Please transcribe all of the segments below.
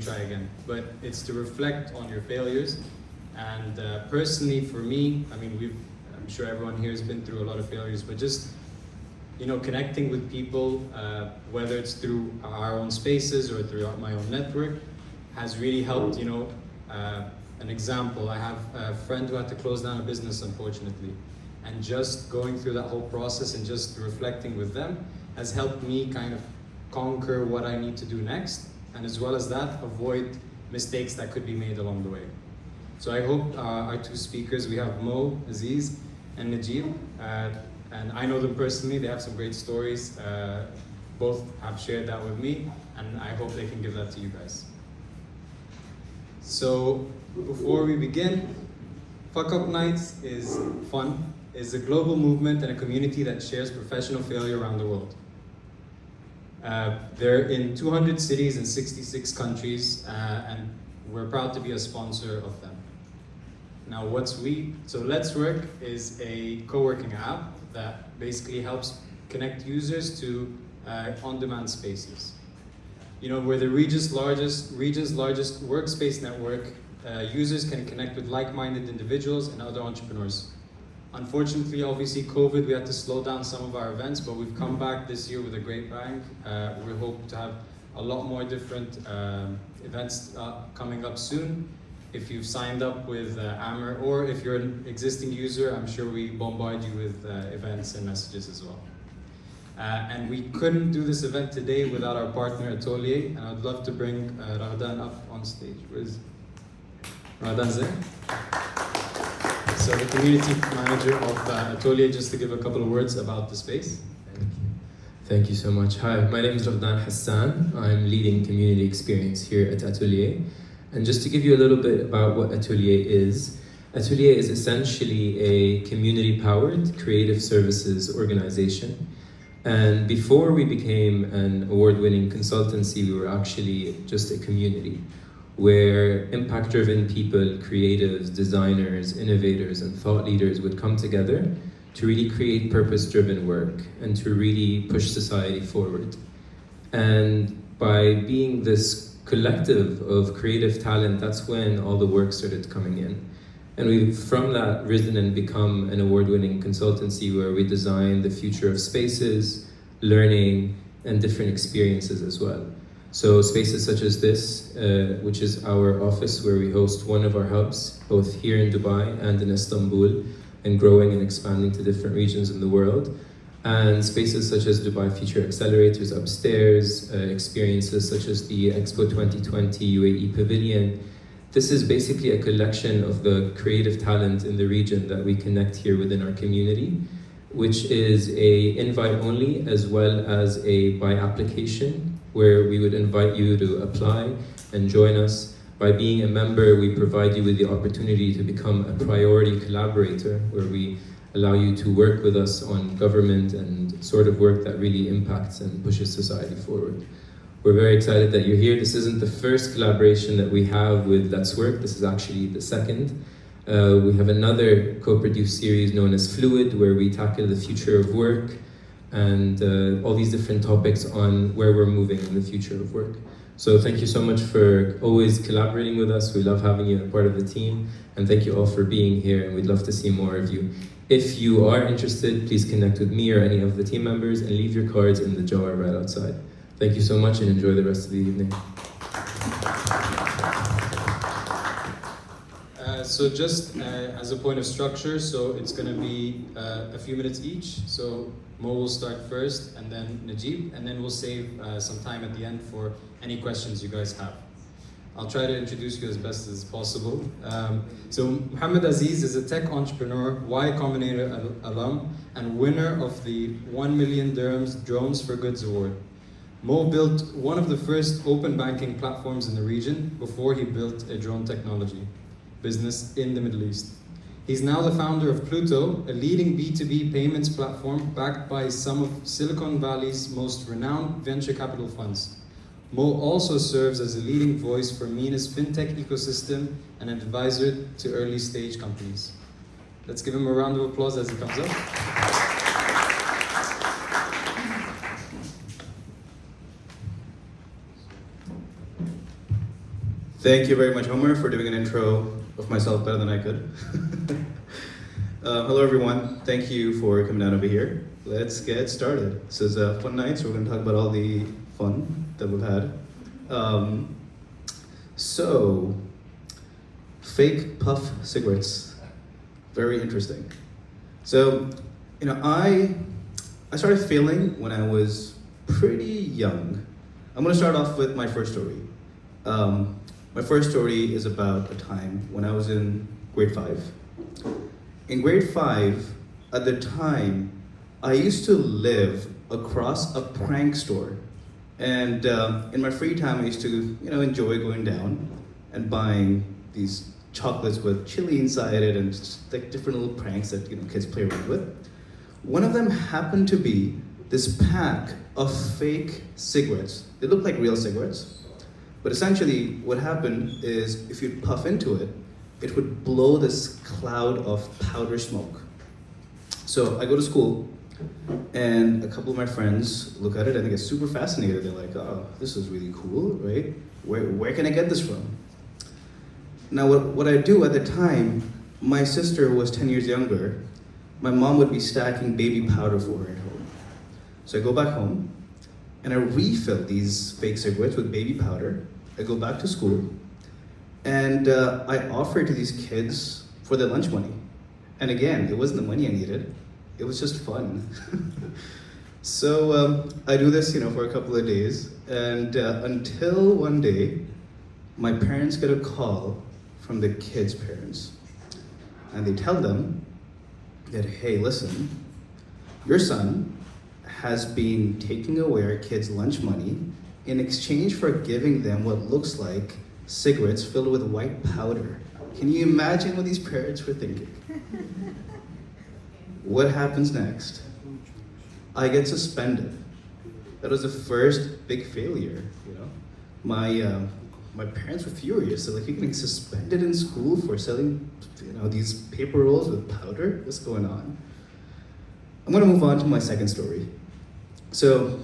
try again. But it's to reflect on your failures. And personally, for me, I mean, I'm sure everyone here has been through a lot of failures, but just, you know, connecting with people, whether it's through our own spaces or through my own network, has really helped. You know, an example, I have a friend who had to close down a business, unfortunately. And just going through that whole process and just reflecting with them has helped me kind of conquer what I need to do next, and as well as that, avoid mistakes that could be made along the way. So I hope our two speakers, we have Mo, Aziz, and Najib, and I know them personally, they have some great stories. Both have shared that with me, and I hope they can give that to you guys. So before we begin, Fuck Up Nights is fun. Is a global movement and a community that shares professional failure around the world. They're in 200 cities and 66 countries, and we're proud to be a sponsor of them. Now, so Letswork is a co-working app that basically helps connect users to on-demand spaces. You know, we're the region's largest workspace network. Users can connect with like-minded individuals and other entrepreneurs. Unfortunately, obviously, COVID, we had to slow down some of our events, but we've come back this year with a great bang. We hope to have a lot more different events coming up soon. If you've signed up with Amr, or if you're an existing user, I'm sure we bombard you with events and messages as well. And we couldn't do this event today without our partner ATÖLYE, and I'd love to bring Ramadan up on stage. Where is Ramadan's there? So the community manager of ATÖLYE, just to give a couple of words about the space. Thank you. Thank you so much. Hi, my name is Ramadan Hassan. I'm leading community experience here at ATÖLYE. And just to give you a little bit about what ATÖLYE is essentially a community-powered creative services organization. And before we became an award-winning consultancy, we were actually just a community, where impact-driven people, creatives, designers, innovators, and thought leaders would come together to really create purpose-driven work and to really push society forward. And by being this collective of creative talent, that's when all the work started coming in. And we've from that risen and become an award-winning consultancy where we design the future of spaces, learning, and different experiences as well. So spaces such as this, which is our office where we host one of our hubs, both here in Dubai and in Istanbul, and growing and expanding to different regions in the world. And spaces such as Dubai Future Accelerators upstairs, experiences such as the Expo 2020 Uae Pavilion. This is basically a collection of the creative talent in the region that we connect here within our community, which is a invite only as well as a by application, where we would invite you to apply and join us. By being a member, we provide you with the opportunity to become a priority collaborator, where we allow you to work with us on government and sort of work that really impacts and pushes society forward. We're very excited that you're here. This isn't the first collaboration that we have with Letswork. This is actually the second. We have another co-produced series known as Fluid, where we tackle the future of work and all these different topics on where we're moving in the future of work. So thank you so much for always collaborating with us. We love having you as part of the team, and thank you all for being here, and we'd love to see more of you. If you are interested, please connect with me or any of the team members and leave your cards in the jar right outside. Thank you so much and enjoy the rest of the evening. So just as a point of structure, so it's going to be a few minutes each. So Mo will start first, and then Najib, and then we'll save some time at the end for any questions you guys have. I'll try to introduce you as best as possible. So Mohammed Aziz is a tech entrepreneur, Uae Combinator alum, and winner of the 1 million dirhams Drones for Goods Award. Mo built one of the first open banking platforms in the region before he built a drone technology business in the Middle East. He's now the founder of Pluto, a leading B2B payments platform backed by some of Silicon Valley's most renowned venture capital funds. Mo also serves as a leading voice for MENA's fintech ecosystem and an advisor to early stage companies. Let's give him a round of applause as he comes up. Thank you very much, Homer, for doing an intro of myself better than I could. Hello, everyone. Thank you for coming down over here. Let's get started. This is a fun night, so we're going to talk about all the fun that we've had. So, fake puff cigarettes. Very interesting. So, I started failing when I was pretty young. I'm going to start off with my first story. My first story is about a time when I was in grade 5. In grade 5, at the time, I used to live across a prank store. And in my free time, I used to, enjoy going down and buying these chocolates with chili inside it and just like different little pranks that kids play around with. One of them happened to be this pack of fake cigarettes. They looked like real cigarettes. But essentially, what happened is if you'd puff into it, it would blow this cloud of powder smoke. So I go to school, and a couple of my friends look at it and they get super fascinated. They're like, oh, this is really cool, right? Where can I get this from? Now, what I do at the time, my sister was 10 years younger. My mom would be stacking baby powder for her at home. So I go back home, and I refill these fake cigarettes with baby powder. I go back to school, and I offer it to these kids for their lunch money. And again, it wasn't the money I needed, it was just fun. So I do this, for a couple of days, and until one day, my parents get a call from the kids' parents. And they tell them that, hey, listen, your son has been taking away our kids' lunch money in exchange for giving them what looks like cigarettes filled with white powder. Can you imagine what these parents were thinking? What happens next? I get suspended. That was the first big failure, My parents were furious. They're like, you're getting suspended in school for selling, these paper rolls with powder? What's going on? I'm gonna move on to my second story. So,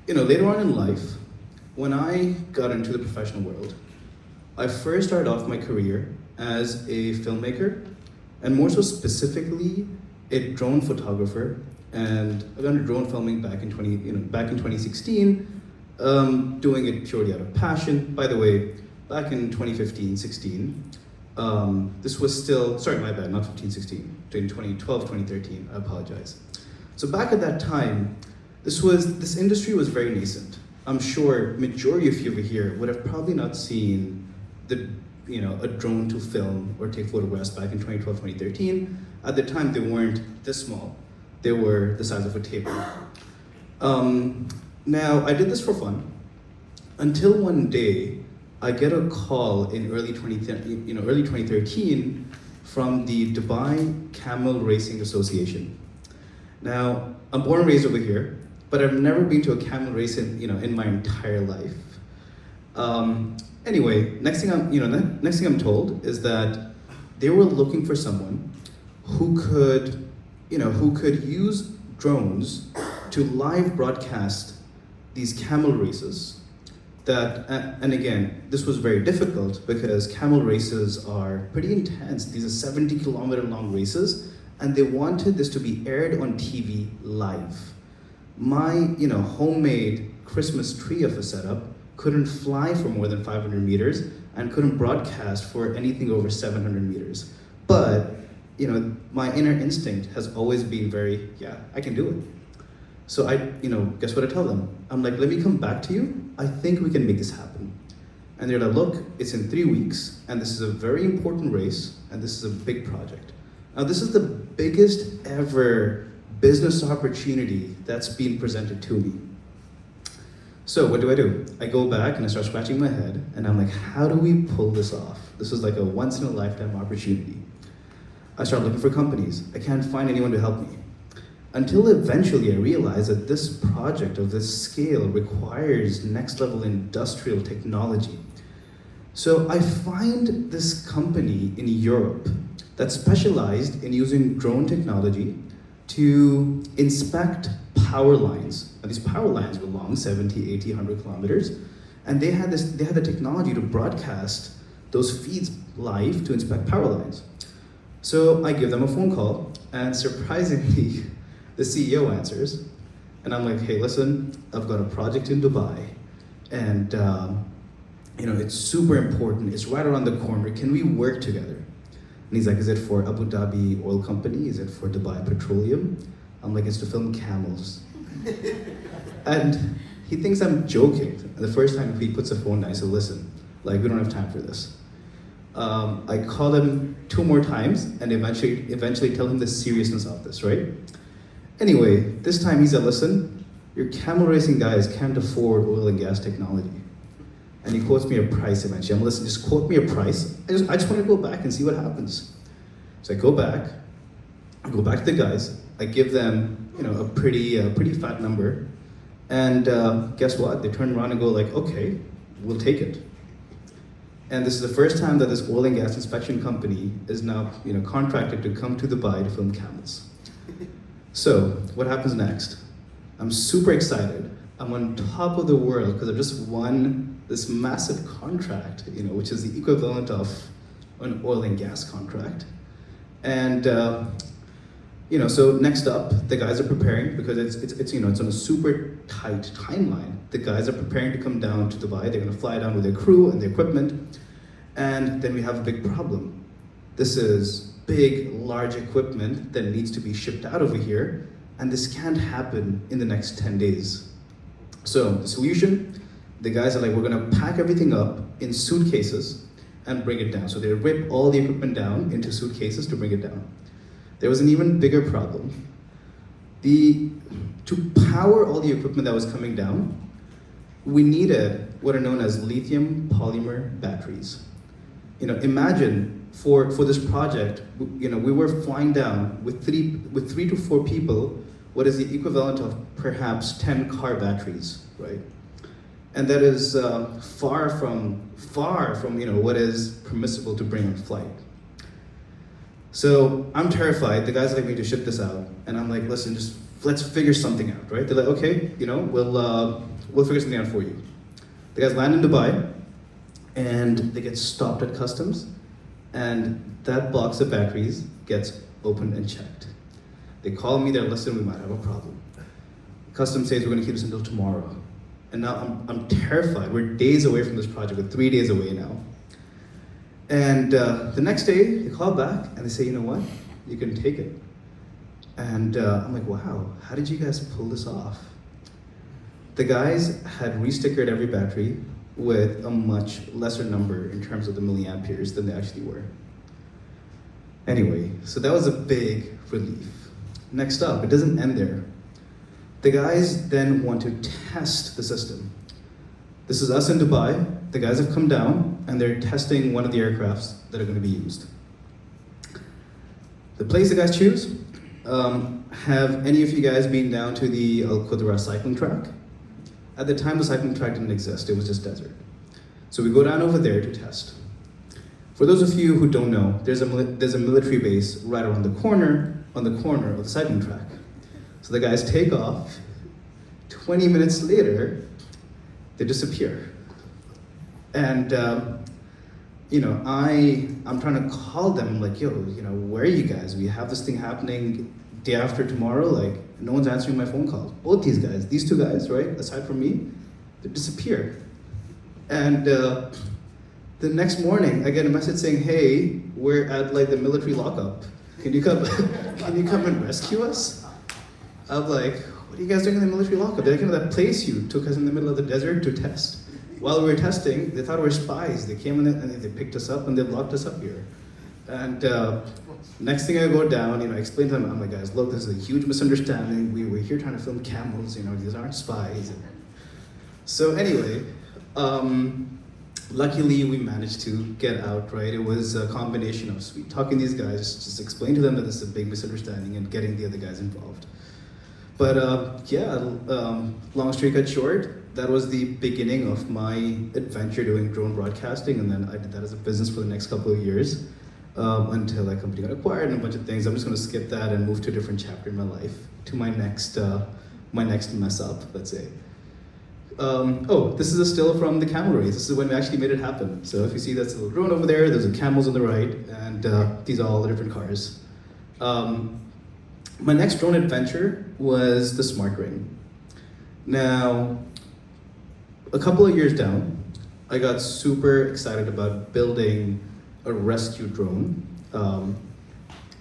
later on in life, when I got into the professional world, I first started off my career as a filmmaker, and more so specifically, a drone photographer. And I got into drone filming back in 2016, doing it purely out of passion. By the way, back in 2015-16, this was still, sorry, my bad, not 15-16, in 2012-2013, I apologize. So back at that time, this industry was very nascent. I'm sure majority of you over here would have probably not seen a drone to film or take photographs back in 2012-2013. At the time, they weren't this small. They were the size of a table. Now, I did this for fun until one day I get a call in early 2013 from the Dubai Camel Racing Association. Now, I'm born and raised over here, but I've never been to a camel race in my entire life. Anyway, next thing I'm told is that they were looking for someone who could use drones to live broadcast these camel races. And again, this was very difficult because camel races are pretty intense. These are 70-kilometer long races, and they wanted this to be aired on TV live. My, homemade Christmas tree of a setup couldn't fly for more than 500 meters and couldn't broadcast for anything over 700 meters. But, my inner instinct has always been very, yeah, I can do it. So guess what I tell them? I'm like, let me come back to you. I think we can make this happen. And they're like, look, it's in 3 weeks, and this is a very important race, and this is a big project. Now, this is the biggest ever business opportunity that's been presented to me. So what do? I go back and I start scratching my head, and I'm like, how do we pull this off? This is like a once-in-a-lifetime opportunity. I start looking for companies. I can't find anyone to help me. Until eventually I realized that this project of this scale requires next-level industrial technology. So I find this company in Europe that specialized in using drone technology to inspect power lines. Now, these power lines were long, 70, 80, 100 kilometers, And they had the technology to broadcast those feeds live to inspect power lines. So I give them a phone call, and surprisingly, the CEO answers, and I'm like, hey, listen, I've got a project in Dubai, and it's super important. It's right around the corner. Can we work together? And he's like, is it for Abu Dhabi Oil Company? Is it for Dubai Petroleum? I'm like, it's to film camels. And he thinks I'm joking. And the first time he puts the phone down, I said, listen, like, we don't have time for this. I called him 2 more times and eventually tell him the seriousness of this, right? Anyway, this time he said, listen, your camel racing guys can't afford oil and gas technology. And he quotes me a price eventually. I'm listen, just quote me a price. I just want to go back and see what happens. So I go back to the guys. I give them, a pretty fat number. And guess what? They turn around and go like, okay, we'll take it. And this is the first time that this oil and gas inspection company is now, contracted to come to Dubai to film camels. So what happens next? I'm super excited. I'm on top of the world because I've just won this massive contract, which is the equivalent of an oil and gas contract. And so next up, the guys are preparing because it's on a super tight timeline. The guys are preparing to come down to Dubai. They're going to fly down with their crew and their equipment, and then we have a big problem. This is big, large equipment that needs to be shipped out over here, and this can't happen in the next 10 days. So the solution, the guys are like, we're going to pack everything up in suitcases and bring it down. So they rip all the equipment down into suitcases to bring it down. There was an even bigger problem. To power all the equipment that was coming down, we needed what are known as lithium polymer batteries. Imagine for this project, we were flying down with three to 4 people, what is the equivalent of perhaps 10 car batteries, right? And that is far from what is permissible to bring on flight. So I'm terrified. The guys like me to ship this out, and I'm like, listen, just let's figure something out, right? They're like, okay, we'll figure something out for you. The guys land in Dubai, and they get stopped at customs, and that box of batteries gets opened and checked. They call me, they're listen, we might have a problem. Customs says we're going to keep this until tomorrow, and now I'm terrified. We're days away from this project. We're 3 days away now. And the next day, they call back and they say, you know what? You can take it. And I'm like, wow, how did you guys pull this off? The guys had restickered every battery with a much lesser number in terms of the milliamperes than they actually were. Anyway, so that was a big relief. Next up, it doesn't end there. The guys then want to test the system. This is us in Dubai. The guys have come down and they're testing one of the aircrafts that are going to be used. The place the guys choose, have any of you guys been down to the Al Qudra cycling track? At the time, the cycling track didn't exist, it was just desert. So we go down over there to test. For those of you who don't know, there's a military base right around the corner, on the corner of the cycling track. So the guys take off, 20 minutes later, they disappear. And I'm trying to call them, like, yo, where are you guys? We have this thing happening day after tomorrow, like, no one's answering my phone calls. Both these guys, these 2 guys, right, aside from me, they disappear. And the next morning, I get a message saying, hey, we're at like the military lockup. Can you come and rescue us? I'm like, what are you guys doing in the military lockup? They're like, that place you took us in the middle of the desert to test. While we were testing, they thought we were spies. They came in and they picked us up and they locked us up here. And next thing I go down, I explain to them, I'm like, guys, look, this is a huge misunderstanding. We were here trying to film camels, these aren't spies. So anyway, luckily we managed to get out, right? It was a combination of sweet talking these guys, just explain to them that this is a big misunderstanding and getting the other guys involved. But long story cut short, that was the beginning of my adventure doing drone broadcasting, and then I did that as a business for the next couple of years until that company got acquired and a bunch of things. I'm just going to skip that and move to a different chapter in my life, to my next mess up, let's say. Oh, this is a still from the camel race. This is when we actually made it happen. So if you see that's a little drone over there, there's the camels on the right, and these are all the different cars. My next drone adventure was the Smart Ring. Now, a couple of years down, I got super excited about building a rescue drone.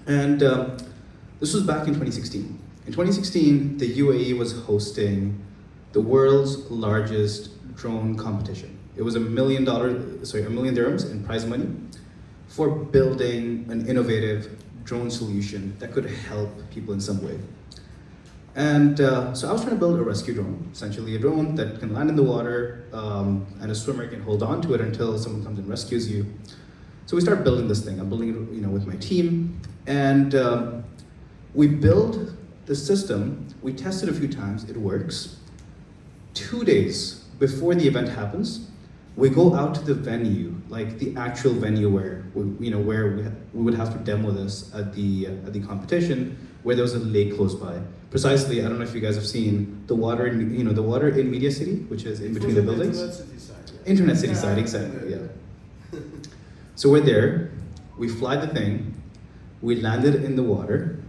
This was back in 2016. In 2016, the UAE was hosting the world's largest drone competition. It was $1 million dirhams in prize money for building an innovative drone solution that could help people in some way. And so I was trying to build a rescue drone, essentially a drone that can land in the water and a swimmer can hold on to it until someone comes and rescues you. So we started building this thing. I'm building it, with my team, and we build the system. We tested a few times. It works. 2 days before the event happens, we go out to the venue, like the actual venue where we would have to demo this at the competition, where there was a lake close by. Precisely, I don't know if you guys have seen the water in Media City, which is in between the buildings. Internet City side. Yeah. Internet City side, exactly. Yeah. So we're there. We fly the thing. We landed in the water,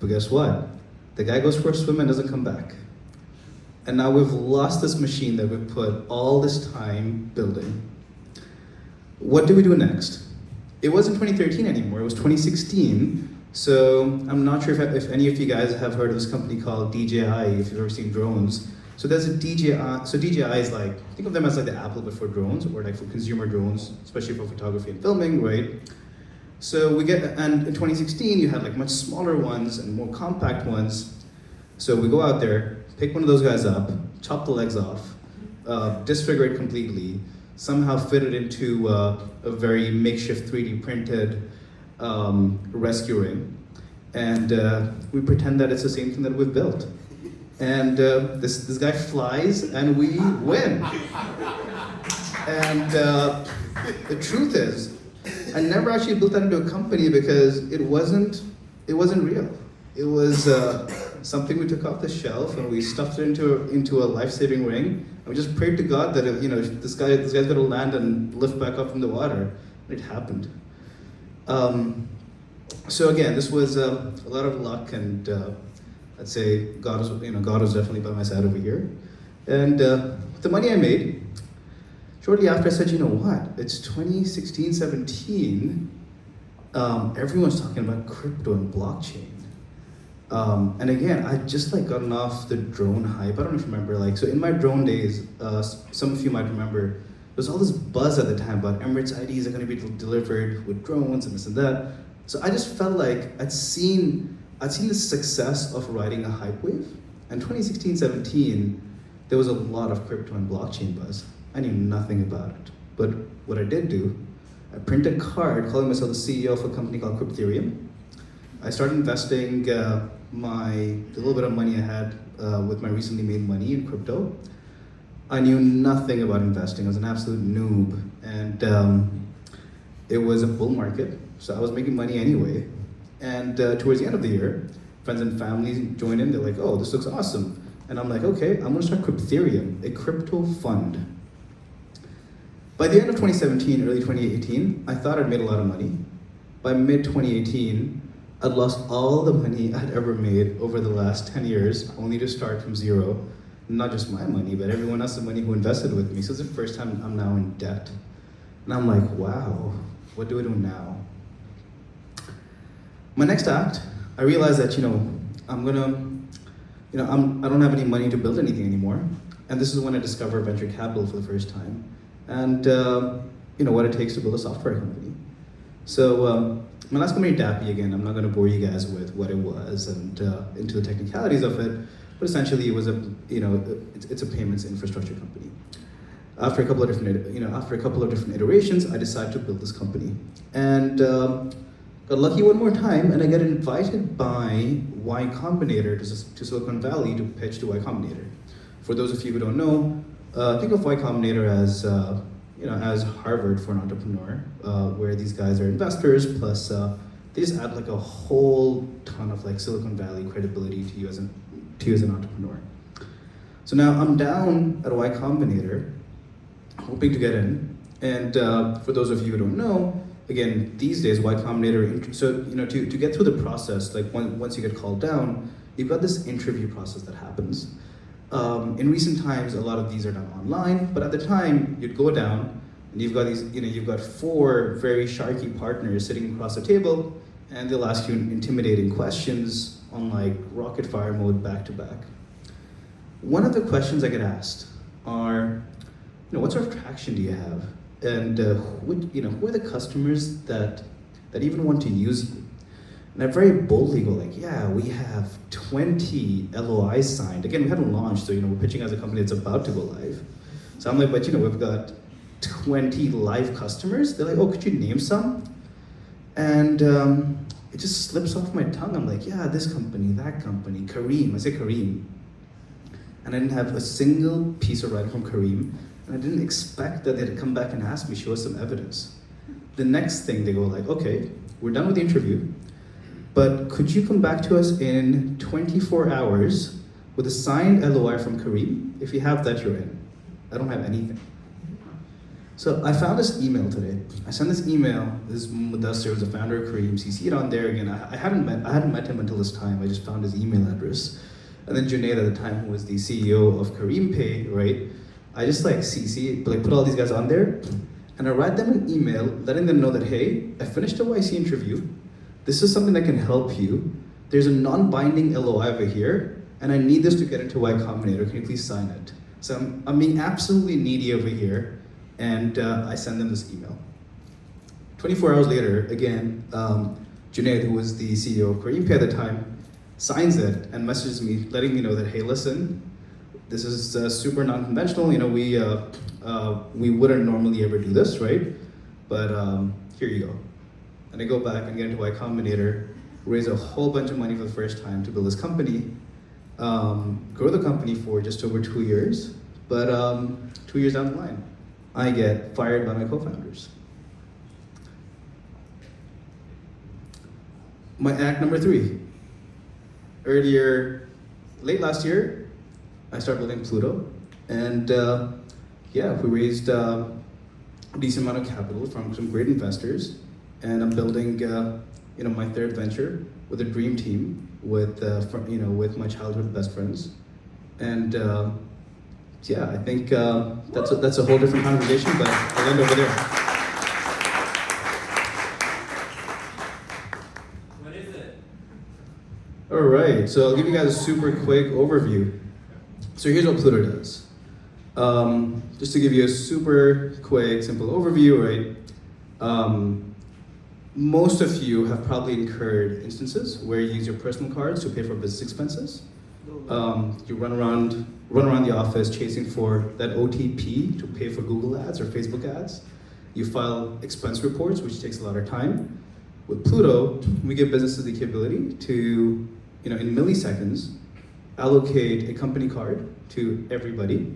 but guess what? The guy goes for a swim and doesn't come back. And now we've lost this machine that we've put all this time building. What do we do next? It wasn't 2013 anymore, it was 2016. So I'm not sure if any of you guys have heard of this company called DJI, if you've ever seen drones. So there's a DJI, so DJI is like, think of them as like the Apple but for drones, or like for consumer drones, especially for photography and filming, right? So and in 2016 you had like much smaller ones and more compact ones. So we go out there, pick one of those guys up, chop the legs off, disfigure it completely, somehow fit it into a very makeshift 3D printed rescue ring, and we pretend that it's the same thing that we've built. And this guy flies and we win. And the truth is, I never actually built that into a company because it wasn't real. It was something we took off the shelf and we stuffed it into a life-saving ring. And we just prayed to God that this guy's gonna land and lift back up from the water. And it happened. So again, this was a lot of luck, and I'd say God was definitely by my side over here. And the money I made, shortly after I said, you know what, it's 2016, 17, everyone's talking about crypto and blockchain. And again, I just gotten off the drone hype. I don't know if you remember, so in my drone days, some of you might remember, there was all this buzz at the time about Emirates IDs are going to be delivered with drones and this and that. So I just felt like I'd seen the success of riding a hype wave. And 2016, 17, there was a lot of crypto and blockchain buzz. I knew nothing about it. But what I did do, I printed a card calling myself the CEO of a company called Lithium. I started investing the little bit of money I had with my recently made money in crypto. I knew nothing about investing. I was an absolute noob. And it was a bull market, so I was making money anyway. And towards the end of the year, friends and family joined in. They're like, oh, this looks awesome. And I'm like, okay, I'm gonna start Crypterium, a crypto fund. By the end of 2017, early 2018, I thought I'd made a lot of money. By mid-2018, I'd lost all the money I'd ever made over the last 10 years, only to start from zero. Not just my money, but everyone else's money who invested with me. So it's the first time I'm now in debt. And I'm like, wow, what do I do now? My next act, I realized that, I don't have any money to build anything anymore. And this is when I discovered venture capital for the first time. And what it takes to build a software company. So my last company, Dappy, again, I'm not going to bore you guys with what it was and into the technicalities of it, but essentially it was it's a payments infrastructure company. After a couple of different iterations, I decided to build this company, and got lucky one more time, and I get invited by Uae Combinator to Silicon Valley to pitch to Uae Combinator. For those of you who don't know, think of Uae Combinator as as Harvard for an entrepreneur, where these guys are investors, plus they just add a whole ton of Silicon Valley credibility to you as an entrepreneur. So now I'm down at Y Combinator, hoping to get in. And for those of you who don't know, again, these days Y Combinator, so to get through the process, like once you get called down, you've got this interview process that happens. In recent times, a lot of these are done online, but at the time, you'd go down and you've got these, you've got 4 very sharky partners sitting across the table, and they'll ask you intimidating questions on like rocket fire mode back to back. One of the questions I get asked are, what sort of traction do you have? And who are the customers that even want to use you? And I very boldly go like, yeah, we have 20 LOIs signed. Again, we hadn't launched, so we're pitching as a company that's about to go live. So I'm like, but we've got 20 live customers. They're like, oh, could you name some? And it just slips off my tongue. I'm like, yeah, this company, that company, Kareem. I say Kareem. And I didn't have a single piece of writing from Kareem. And I didn't expect that they'd come back and ask me, show us some evidence. The next thing, they go like, okay, we're done with the interview, but could you come back to us in 24 hours with a signed LOI from Kareem? If you have that, you're in. I don't have anything. So I found this email today. I sent this email. This is Mudassir, the founder of Kareem. CC'd on there again. I hadn't met him until this time. I just found his email address. And then Junaid at the time, who was the CEO of Kareem Pay, right? I just put all these guys on there, and I write them an email letting them know that, hey, I finished a YC interview. This is something that can help you. There's a non-binding LOI over here, and I need this to get into Y Combinator. Can you please sign it? So I'm being absolutely needy over here, and I send them this email. 24 hours later, again, Junaid, who was the CEO of Kareem Pay at the time, signs it and messages me, letting me know that, hey, listen, this is super non-conventional. We wouldn't normally ever do this, right? But here you go. And I go back and get into Y Combinator, raise a whole bunch of money for the first time to build this company, grow the company for just over 2 years. But 2 years down the line, I get fired by my co-founders. My act number 3. Late last year, I started building Pluto, and we raised a decent amount of capital from some great investors, and I'm building, my 3rd venture with a dream team with my childhood best friends, and I think that's a whole different conversation, but I'll end over there. What is it? All right, so I'll give you guys a super quick overview. So here's what Pluto does. Just to give you a super quick, simple overview, right? Most of you have probably incurred instances where you use your personal cards to pay for business expenses. You run around the office chasing for that OTP to pay for Google ads or Facebook ads. You file expense reports, which takes a lot of time. With Pluto, we give businesses the capability to, in milliseconds, allocate a company card to everybody,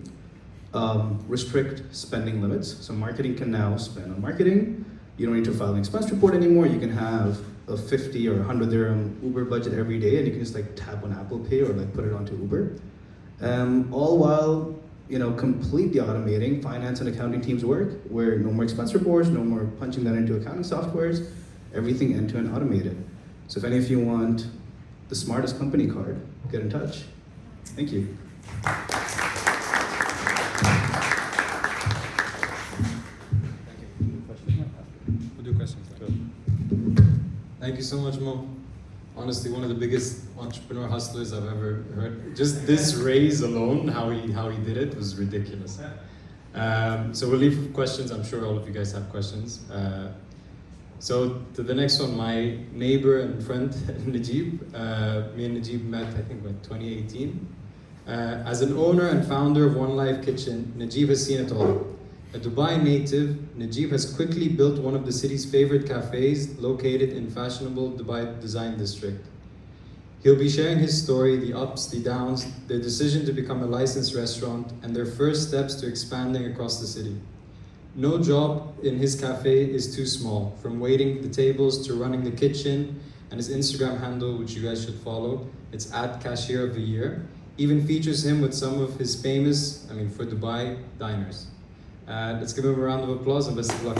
restrict spending limits. So marketing can now spend on marketing. You don't need to file an expense report anymore. You can have a 50 or 100 dirham Uber budget every day, and you can just tap on Apple Pay or put it onto Uber. All while completely automating finance and accounting teams' work, where no more expense reports, no more punching that into accounting softwares, everything end-to-end automated. So if any of you want the smartest company card, get in touch. Thank you. We'll do questions. Thank you so much, Mo. Honestly, one of the biggest entrepreneur hustlers I've ever heard. Just this raise alone, how he did it was ridiculous. So we'll leave questions. I'm sure all of you guys have questions. So to the next one, my neighbor and friend Najib. Me and Najib met, I think, in 2018. As an owner and founder of One Life Kitchen, Najib has seen it all. A Dubai native, Najib has quickly built one of the city's favorite cafes located in fashionable Dubai Design District. He'll be sharing his story, the ups, the downs, their decision to become a licensed restaurant, and their first steps to expanding across the city. No job in his cafe is too small, from waiting the tables to running the kitchen, and his Instagram handle, which you guys should follow, it's @cashier of the year. even features him with some of his famous, for Dubai, diners. Let's give him a round of applause and best of luck.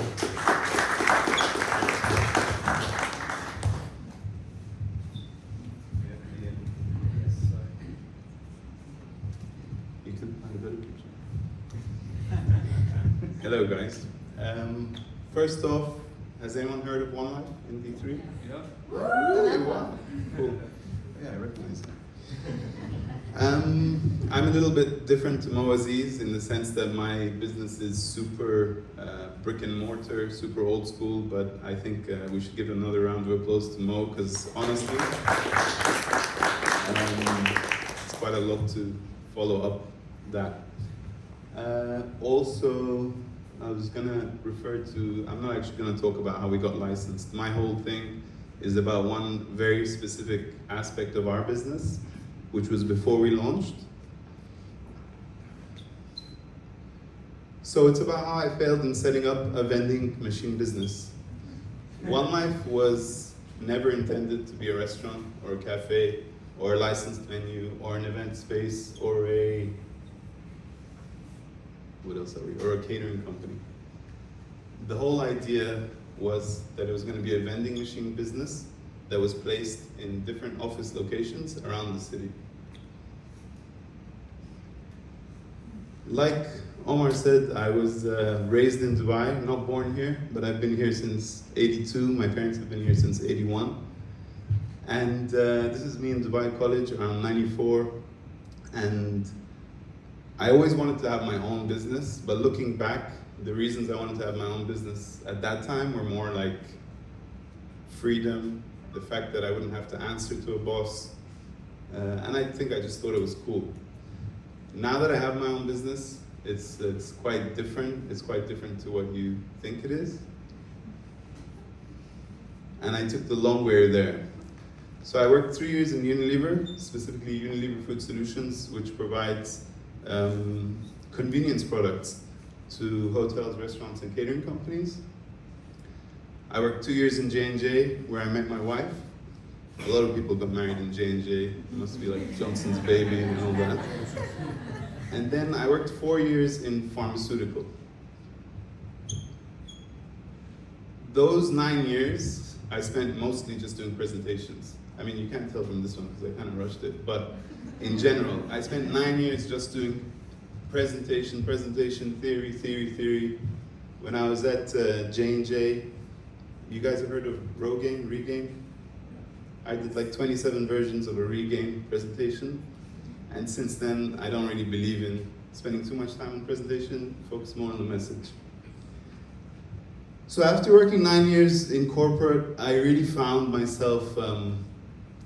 Hello guys. First off, has anyone heard of One Life in D3? Yeah. Really? Wow. Cool. Yeah, I recognize it. I'm a little bit different to Mo Aziz in the sense that my business is super brick and mortar, super old school, but I think we should give another round of applause to Mo because honestly, it's quite a lot to follow up that. Also, I was gonna refer to, I'm not actually gonna talk about how we got licensed. My whole thing is about one very specific aspect of our business, which was before we launched. So it's about how I failed in setting up a vending machine business. One Life was never intended to be a restaurant or a cafe or a licensed venue or an event space or a, what else are we, or a catering company. The whole idea was that it was going to be a vending machine business that was placed in different office locations around the city. Like Omar said, I was raised in Dubai, not born here, but I've been here since '82. My parents have been here since '81. And this is me in Dubai College around '94. And I always wanted to have my own business, but looking back, the reasons I wanted to have my own business at that time were more like freedom, the fact that I wouldn't have to answer to a boss, and I think I just thought it was cool. Now that I have my own business, it's quite different. It's quite different to what you think it is. And I took the long way there. So I worked 3 years in Unilever, specifically Unilever Food Solutions, which provides convenience products to hotels, restaurants, and catering companies. I worked 2 years in J&J, where I met my wife. A lot of people got married in J&J. It must be like Johnson's baby and all that. And then I worked 4 years in pharmaceutical. Those 9 years, I spent mostly just doing presentations. You can't tell from this one because I kind of rushed it, but in general, I spent 9 years just doing presentation, theory. When I was at J&J, you guys have heard of Regain? I did like 27 versions of a Regain presentation. And since then, I don't really believe in spending too much time on presentation, focus more on the message. So after working 9 years in corporate, I really found myself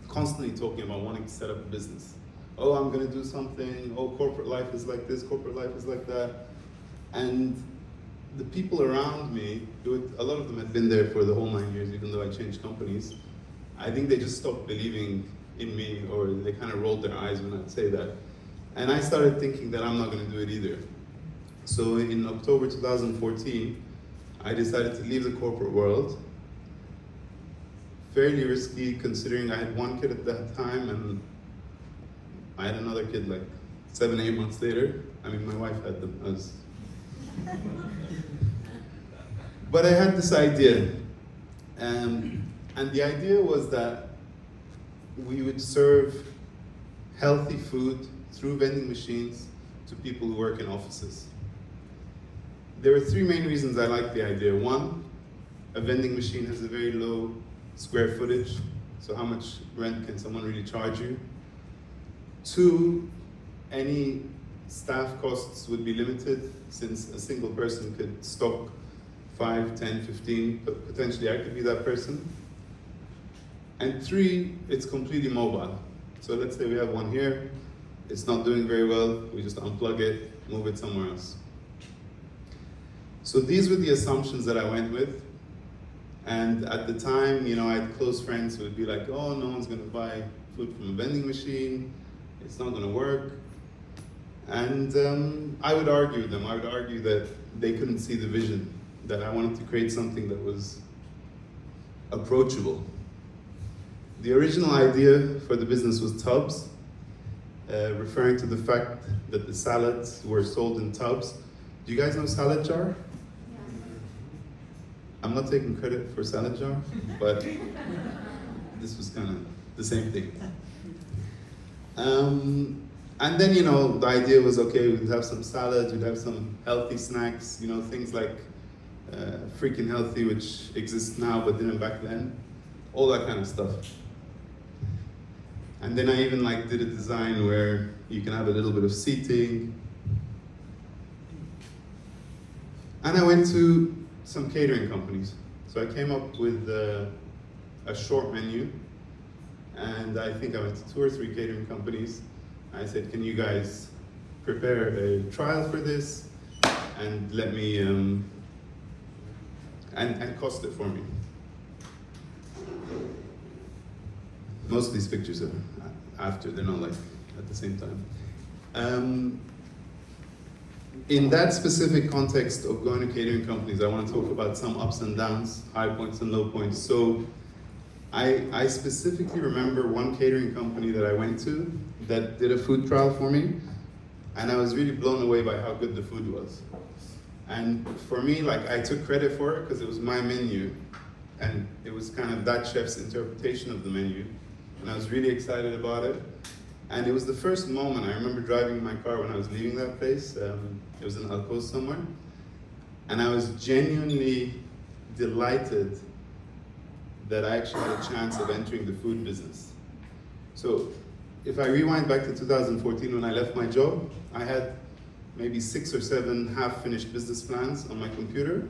constantly talking about wanting to set up a business. Oh, I'm gonna do something, oh, corporate life is like this, corporate life is like that. And the people around me, a lot of them had been there for the whole 9 years, even though I changed companies. I think they just stopped believing in me, or they kind of rolled their eyes when I'd say that. And I started thinking that I'm not gonna do it either. So in October 2014, I decided to leave the corporate world. Fairly risky, considering I had one kid at that time, and I had another kid like 7, 8 months later. My wife had them. But I had this idea. And the idea was that we would serve healthy food through vending machines to people who work in offices. There were 3 main reasons I liked the idea. 1, a vending machine has a very low square footage, so how much rent can someone really charge you? 2, any staff costs would be limited, since a single person could stock 5, 10, 15, but potentially I could be that person. And 3, it's completely mobile. So let's say we have one here, it's not doing very well, we just unplug it, move it somewhere else. So these were the assumptions that I went with. And at the time, I had close friends who would be like, oh, no one's gonna buy food from a vending machine, it's not gonna work. And I would argue with them. I would argue that they couldn't see the vision, that I wanted to create something that was approachable. The original idea for the business was tubs. referring to the fact that the salads were sold in tubs. Do you guys know salad jar? I'm not taking credit for salad jar, but this was kind of the same thing. And then, the idea was, okay, we'd have some salads, we'd have some healthy snacks, things like freaking healthy, which exists now but didn't back then, all that kind of stuff. And then I even did a design where you can have a little bit of seating. And I went to some catering companies. So I came up with a short menu, and I think I went to 2 or 3 catering companies. I said, can you guys prepare a trial for this and let me, and cost it for me. Most of these pictures are after, they're not at the same time. In that specific context of going to catering companies, I want to talk about some ups and downs, high points and low points. So I specifically remember one catering company that I went to that did a food trial for me, and I was really blown away by how good the food was. And for me, I took credit for it because it was my menu, and it was kind of that chef's interpretation of the menu, and I was really excited about it. And it was the first moment, I remember driving my car when I was leaving that place, it was in Al Coast somewhere, and I was genuinely delighted that I actually had a chance of entering the food business. So if I rewind back to 2014 when I left my job, I had maybe 6 or 7 half-finished business plans on my computer.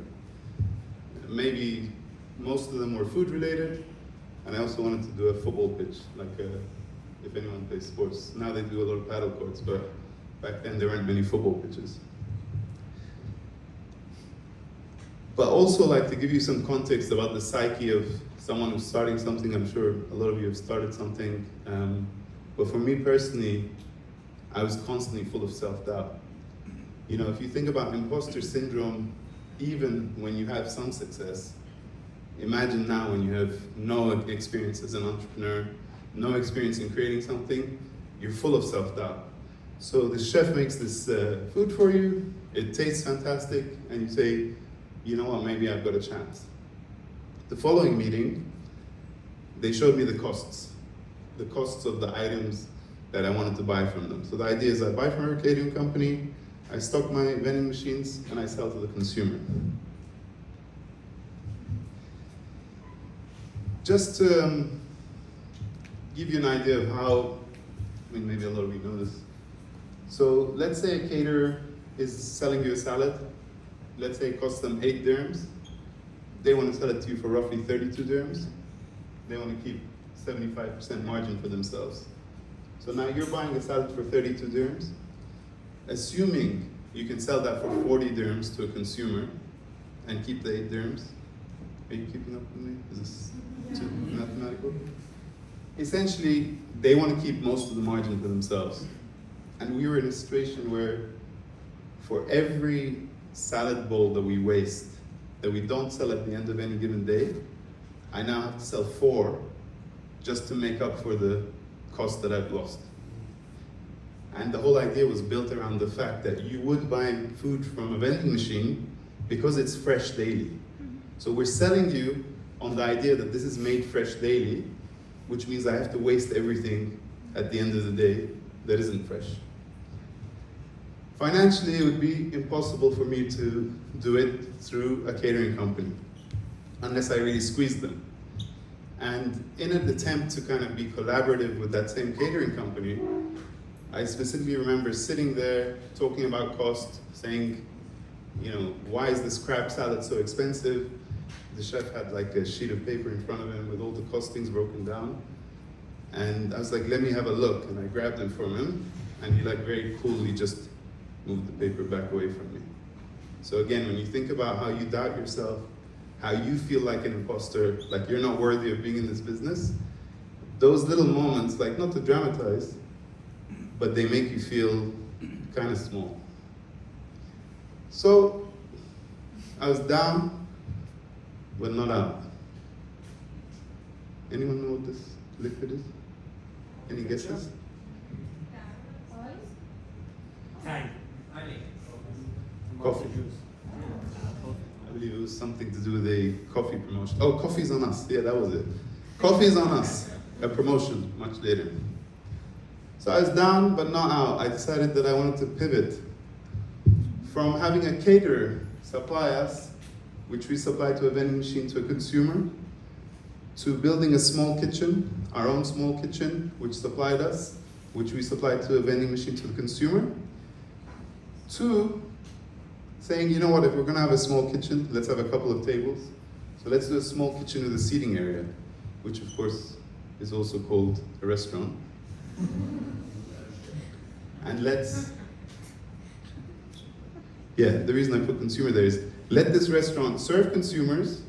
Maybe most of them were food related, and I also wanted to do a football pitch, if anyone plays sports. Now they do a lot of paddle courts, but back then there weren't many football pitches. But also to give you some context about the psyche of someone who's starting something. I'm sure a lot of you have started something. But for me personally, I was constantly full of self-doubt. If you think about imposter syndrome, even when you have some success, imagine now when you have no experience as an entrepreneur, no experience in creating something, you're full of self-doubt. So the chef makes this food for you, it tastes fantastic, and you say, you know what, maybe I've got a chance. The following meeting, they showed me the costs of the items that I wanted to buy from them. So the idea is I buy from a catering company, I stock my vending machines, and I sell to the consumer. Just to give you an idea of how, maybe a lot of you know this. So let's say a caterer is selling you a salad. Let's say it costs them 8 dirhams. They want to sell it to you for roughly 32 dirhams. They want to keep 75% margin for themselves. So now you're buying a salad for 32 dirhams, assuming you can sell that for 40 dirhams to a consumer and keep the 8 dirhams. Are you keeping up with me? Is this too mathematical? Essentially, they want to keep most of the margin for themselves. And we were in a situation where for every salad bowl that we waste, that we don't sell at the end of any given day, I now have to sell 4 just to make up for the cost that I've lost. And the whole idea was built around the fact that you would buy food from a vending machine because it's fresh daily. So we're selling you on the idea that this is made fresh daily, which means I have to waste everything at the end of the day that isn't fresh. Financially, it would be impossible for me to do it through a catering company, unless I really squeezed them. And in an attempt to kind of be collaborative with that same catering company, I specifically remember sitting there talking about cost, saying, why is this crab salad so expensive? The chef had a sheet of paper in front of him with all the costings broken down. And I was like, let me have a look. And I grabbed them from him, and he very coolly just moved the paper back away from me. So again, when you think about how you doubt yourself, how you feel like an imposter, like you're not worthy of being in this business, those little moments, not to dramatize, but they make you feel kind of small. So I was down, but not out. Anyone know what this liquid is? Any guesses? Coffee. I believe it was something to do with a coffee promotion. Oh, coffee's on us. Yeah, that was it. Coffee's on us. A promotion much later. So I was down but not out. I decided that I wanted to pivot from having a caterer supply us, which we supply to a vending machine to a consumer, to building a small kitchen, our own small kitchen, which supplied us, which we supplied to a vending machine to the consumer, to saying, you know what, if we're gonna have a small kitchen, let's have a couple of tables. So let's do a small kitchen with a seating area, which of course is also called a restaurant. And the reason I put consumer there is, let this restaurant serve consumers,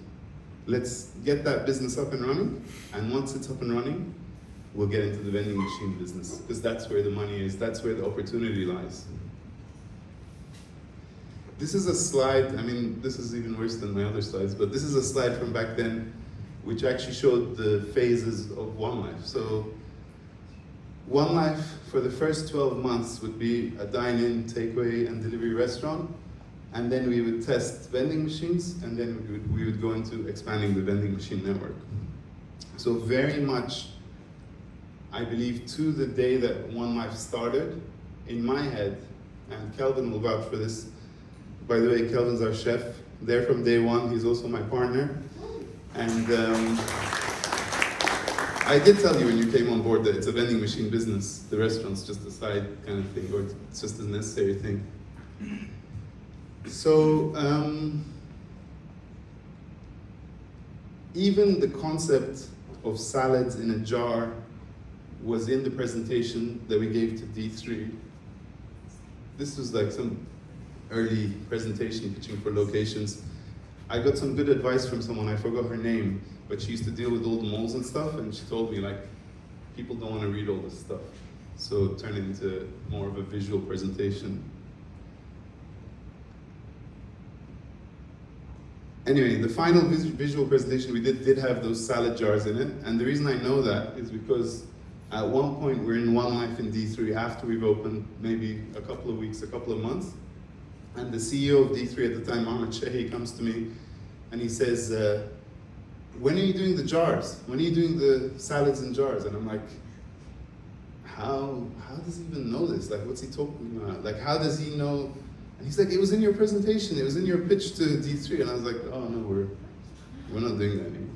let's get that business up and running, and once it's up and running, we'll get into the vending machine business, because that's where the money is, that's where the opportunity lies. This is a slide, I mean, this is even worse than my other slides, but this is a slide from back then, which actually showed the phases of One Life. So, One Life for the first 12 months would be a dine-in, takeaway, and delivery restaurant. And then we would test vending machines, and then we would go into expanding the vending machine network. So very much, I believe, to the day that One Life started, in my head, and Kelvin will vouch for this. By the way, Kelvin's our chef. There from day one, he's also my partner. And I did tell you when you came on board that it's a vending machine business. The restaurant's just a side kind of thing, or it's just a necessary thing. So, even the concept of salads in a jar was in the presentation that we gave to D3. This was like some early presentation pitching for locations. I got some good advice from someone, I forgot her name, but she used to deal with old malls and stuff, and she told me, like, people don't want to read all this stuff, so turn it into more of a visual presentation. Anyway, the final visual presentation we did have those salad jars in it, and the reason I know that is because at one point we're in One Life in D3 after we've opened, maybe a couple of weeks, a couple of months, and the CEO of D3 at the time, Mohammed, he comes to me and he says, when are you doing the jars? When are you doing the salads in jars? And I'm like, how does he even know this? Like, what's he talking about? Like, how does he know? And he's like, it was in your presentation, it was in your pitch to D3. And I was like, oh no, we're not doing that anymore.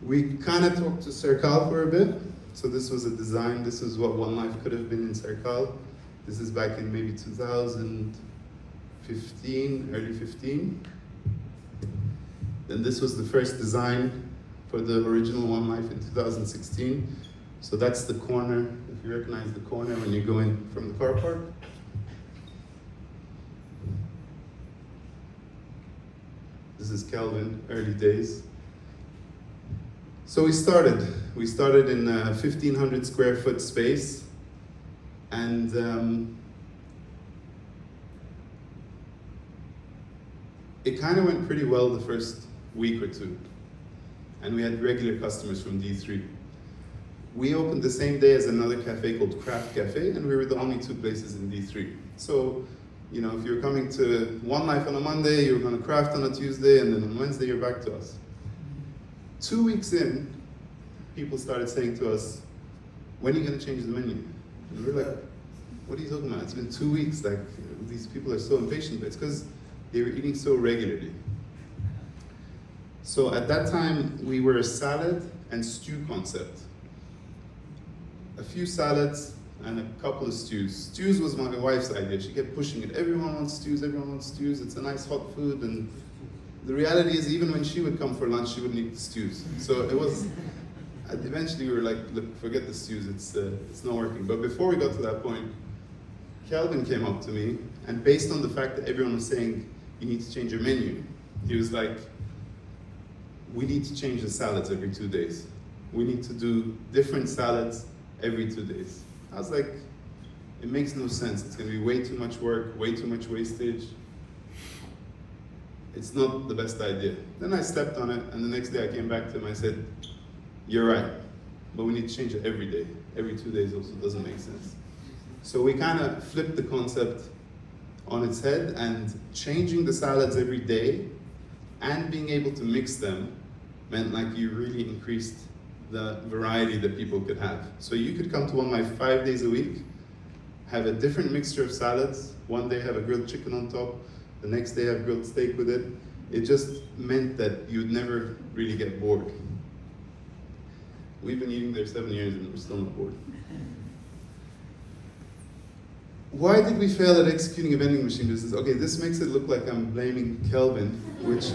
We kind of talked to Serkal for a bit. So this was a design, this is what One Life could have been in Serkal. This is back in maybe 2015, early 15. Then this was the first design for the original One Life in 2016. So that's the corner, if you recognize the corner when you go in from the car park. This is Kelvin, early days. So we started in a 1,500 square foot space, and it kind of went pretty well the first week or two, and we had regular customers from D3. We opened the same day as another cafe called Craft Cafe, and we were the only two places in D3. So, you know, if you're coming to One Life on a Monday, you're going to Craft on a Tuesday, and then on Wednesday you're back to us. 2 weeks in, people started saying to us, when are you going to change the menu? And we're like, what are you talking about? It's been 2 weeks, like, these people are so impatient. But it's because they were eating so regularly. So at that time, we were a salad and stew concept. A few salads and a couple of stews. Stews was my wife's idea. She kept pushing it. Everyone wants stews, everyone wants stews. It's a nice hot food. And the reality is, even when she would come for lunch, she wouldn't eat the stews. So it was, eventually we were like, look, forget the stews, it's not working. But before we got to that point, Kelvin came up to me, and based on the fact that everyone was saying, you need to change your menu, he was like, we need to change the salads every 2 days. We need to do different salads every 2 days. I was like, it makes no sense. It's gonna be way too much work, way too much wastage. It's not the best idea. Then I stepped on it, and the next day I came back to him, I said, you're right, but we need to change it every day. Every 2 days also doesn't make sense. So we kind of flipped the concept on its head, and changing the salads every day and being able to mix them meant like you really increased the variety that people could have. So you could come to one of my 5 days a week, have a different mixture of salads. One day have a grilled chicken on top, the next day have grilled steak with it. It just meant that you'd never really get bored. We've been eating there 7 years and we're still not bored. Why did we fail at executing a vending machine business? Okay, this makes it look like I'm blaming Kelvin, which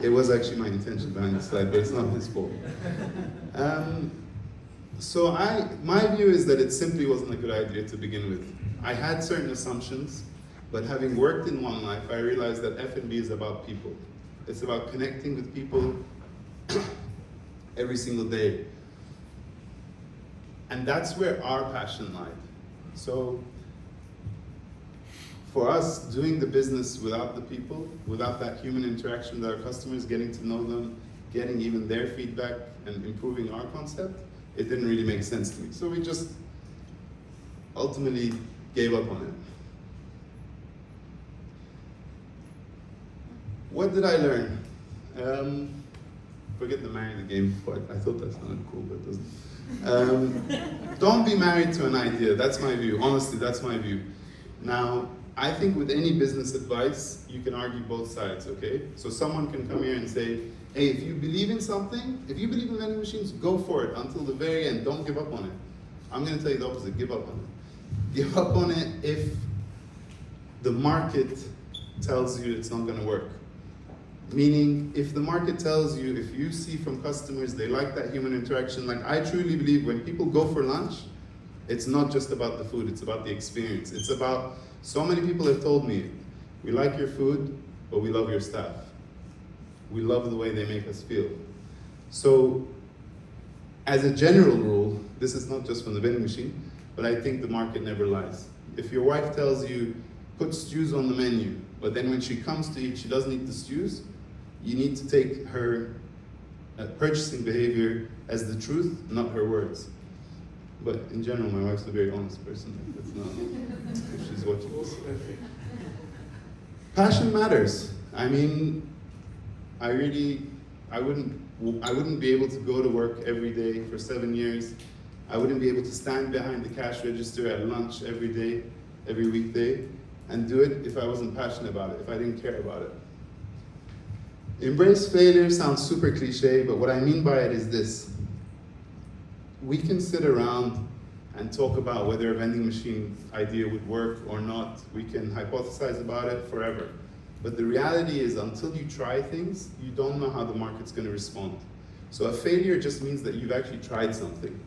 it was actually my intention behind the slide, but it's not his fault. So my view is that it simply wasn't a good idea to begin with. I had certain assumptions, but having worked in one life, I realized that F&B is about people. It's about connecting with people every single day. And that's where our passion lied. So for us, doing the business without the people, without that human interaction with our customers, getting to know them, getting even their feedback and improving our concept, it didn't really make sense to me. So we just ultimately gave up on it. What did I learn? Forget the marry the game part. I thought that sounded cool, but it doesn't. Don't be married to an idea. That's my view. Honestly, that's my view. Now, I think with any business advice, you can argue both sides, okay? So someone can come here and say, hey, if you believe in something, if you believe in vending machines, go for it until the very end. Don't give up on it. I'm gonna tell you the opposite, give up on it. Give up on it if the market tells you it's not gonna work. Meaning, if the market tells you, if you see from customers, they like that human interaction, like I truly believe when people go for lunch, it's not just about the food, it's about the experience. It's about, so many people have told me, we like your food, but we love your staff. We love the way they make us feel. So, as a general rule, this is not just from the vending machine, but I think the market never lies. If your wife tells you, put stews on the menu, but then when she comes to eat, she doesn't eat the stews, you need to take her purchasing behavior as the truth, not her words. But in general, my wife's a very honest person. It's not, if she's watching this. Passion matters. I mean, I wouldn't be able to go to work every day for 7 years. I wouldn't be able to stand behind the cash register at lunch every day, every weekday, and do it if I wasn't passionate about it, if I didn't care about it. Embrace failure sounds super cliche, but what I mean by it is this. We can sit around and talk about whether a vending machine idea would work or not. We can hypothesize about it forever. But the reality is, until you try things, you don't know how the market's going to respond. So a failure just means that you've actually tried something.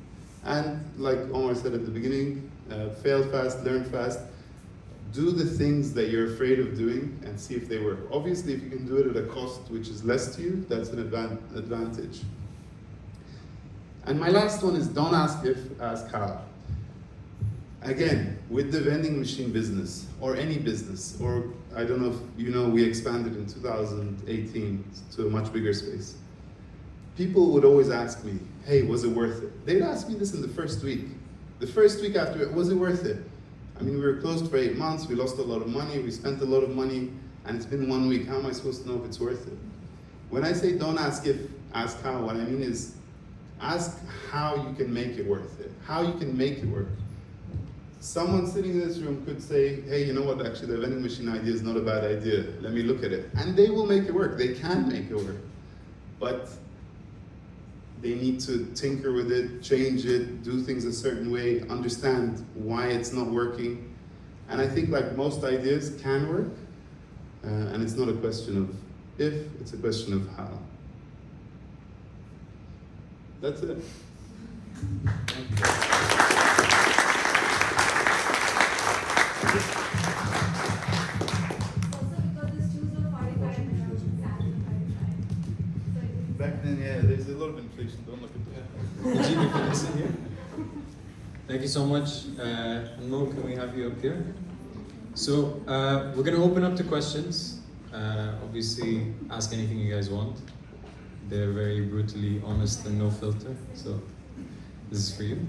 And like Omar said at the beginning, fail fast, learn fast. Do the things that you're afraid of doing and see if they work. Obviously, if you can do it at a cost which is less to you, that's an advantage. And my last one is don't ask if, ask how. Again, with the vending machine business, or any business, or I don't know if you know, we expanded in 2018 to a much bigger space. People would always ask me, hey, was it worth it? They'd ask me this in the first week. The first week after it, was it worth it? I mean, we were closed for 8 months, we lost a lot of money, we spent a lot of money, and it's been 1 week. How am I supposed to know if it's worth it? When I say don't ask if, ask how, what I mean is ask how you can make it worth it, how you can make it work. Someone sitting in this room could say, hey, you know what, actually the vending machine idea is not a bad idea, let me look at it. And they will make it work, they can make it work. But they need to tinker with it, change it, do things a certain way, understand why it's not working. And I think like most ideas can work, and it's not a question of if, it's a question of how. That's it. Thank you. Back then, yeah, there's a lot of inflation. Don't look at that. Eugene, you can listen here. Thank you so much. Mo, can we have you up here? So we're going to open up to questions. Obviously, ask anything you guys want. They're very brutally honest and no filter. So this is for you.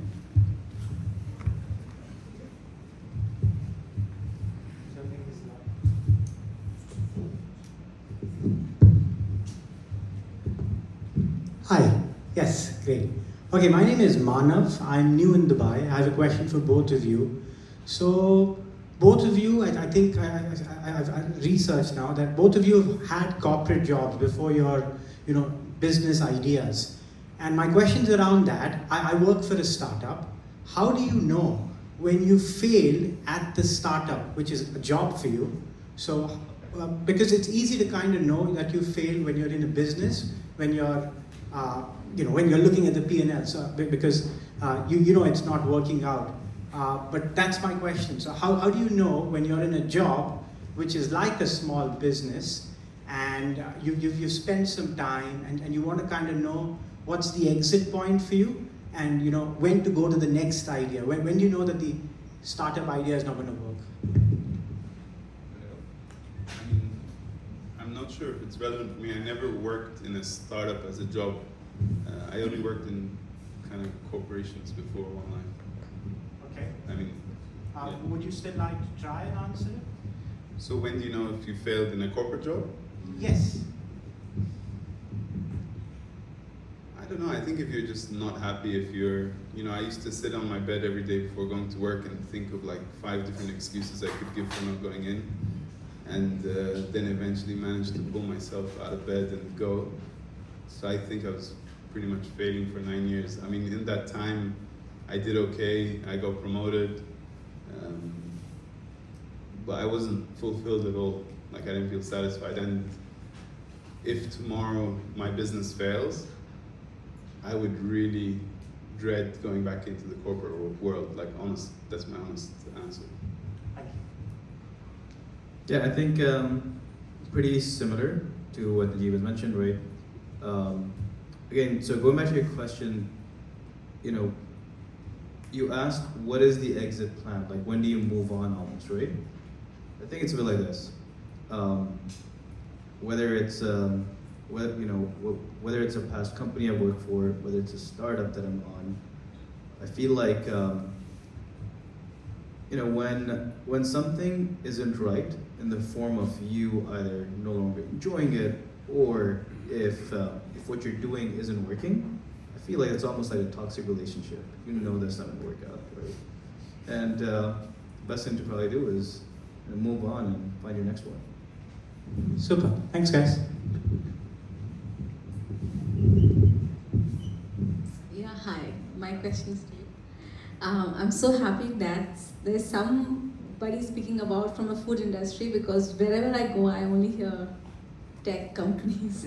Hi. Yes, great. Okay, my name is Manav. I'm new in Dubai. I have a question for both of you. So, both of you, I think I've researched now that both of you have had corporate jobs before your, business ideas. And my question's around that. I work for a startup. How do you know when you fail at the startup, which is a job for you? So, because it's easy to kind of know that you fail when you're in a business, when you're when you're looking at the P&L, so, because you know it's not working out. But that's my question. So how do you know when you're in a job, which is like a small business, and you've spent some time, and you want to kind of know what's the exit point for you, and when to go to the next idea? When do you know that the startup idea is not going to work? I'm not sure if it's relevant for me. I never worked in a startup as a job. I only worked in kind of corporations before online. Okay. I mean, yeah. Would you still like to try and answer it? So when do you know if you failed in a corporate job? Yes. I don't know. I think if you're just not happy, if you're, I used to sit on my bed every day before going to work and think of like 5 different excuses I could give for not going in. And then eventually managed to pull myself out of bed and go. So I think I was pretty much failing for 9 years. I mean, in that time, I did okay. I got promoted, but I wasn't fulfilled at all. Like, I didn't feel satisfied. And if tomorrow my business fails, I would really dread going back into the corporate world. Like, that's my honest answer. Thank you. Yeah, I think pretty similar to what Aziz was mentioned, right? Again, so going back to your question, you asked what is the exit plan? Like, when do you move on almost, right? I think it's a bit like this. Whether it's whether it's a past company I work for, whether it's a startup that I'm on, I feel like when something isn't right in the form of you either no longer enjoying it, or if what you're doing isn't working, I feel like it's almost like a toxic relationship. You know that's not gonna work out, right? And best thing to probably do is move on and find your next one. Super. Thanks, guys. Yeah, hi. My question is to you. I'm so happy that there's somebody speaking about from the food industry, because wherever I go, I only hear tech companies.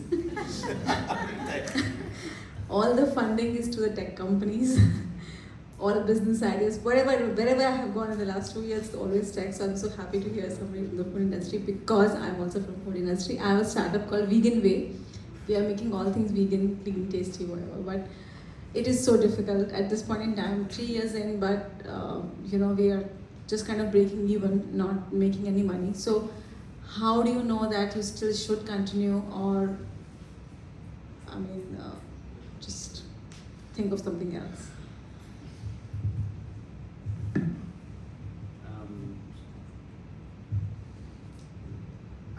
All the funding is to the tech companies. All the business ideas, wherever I have gone in the last 2 years, always tech. So I'm so happy to hear somebody from the food industry, because I'm also from food industry. I have a startup called Vegan Way. We are making all things vegan, clean, tasty, whatever. But it is so difficult at this point in time, 3 years in, but we are just kind of breaking even, not making any money. So how do you know that you still should continue, or just think of something else?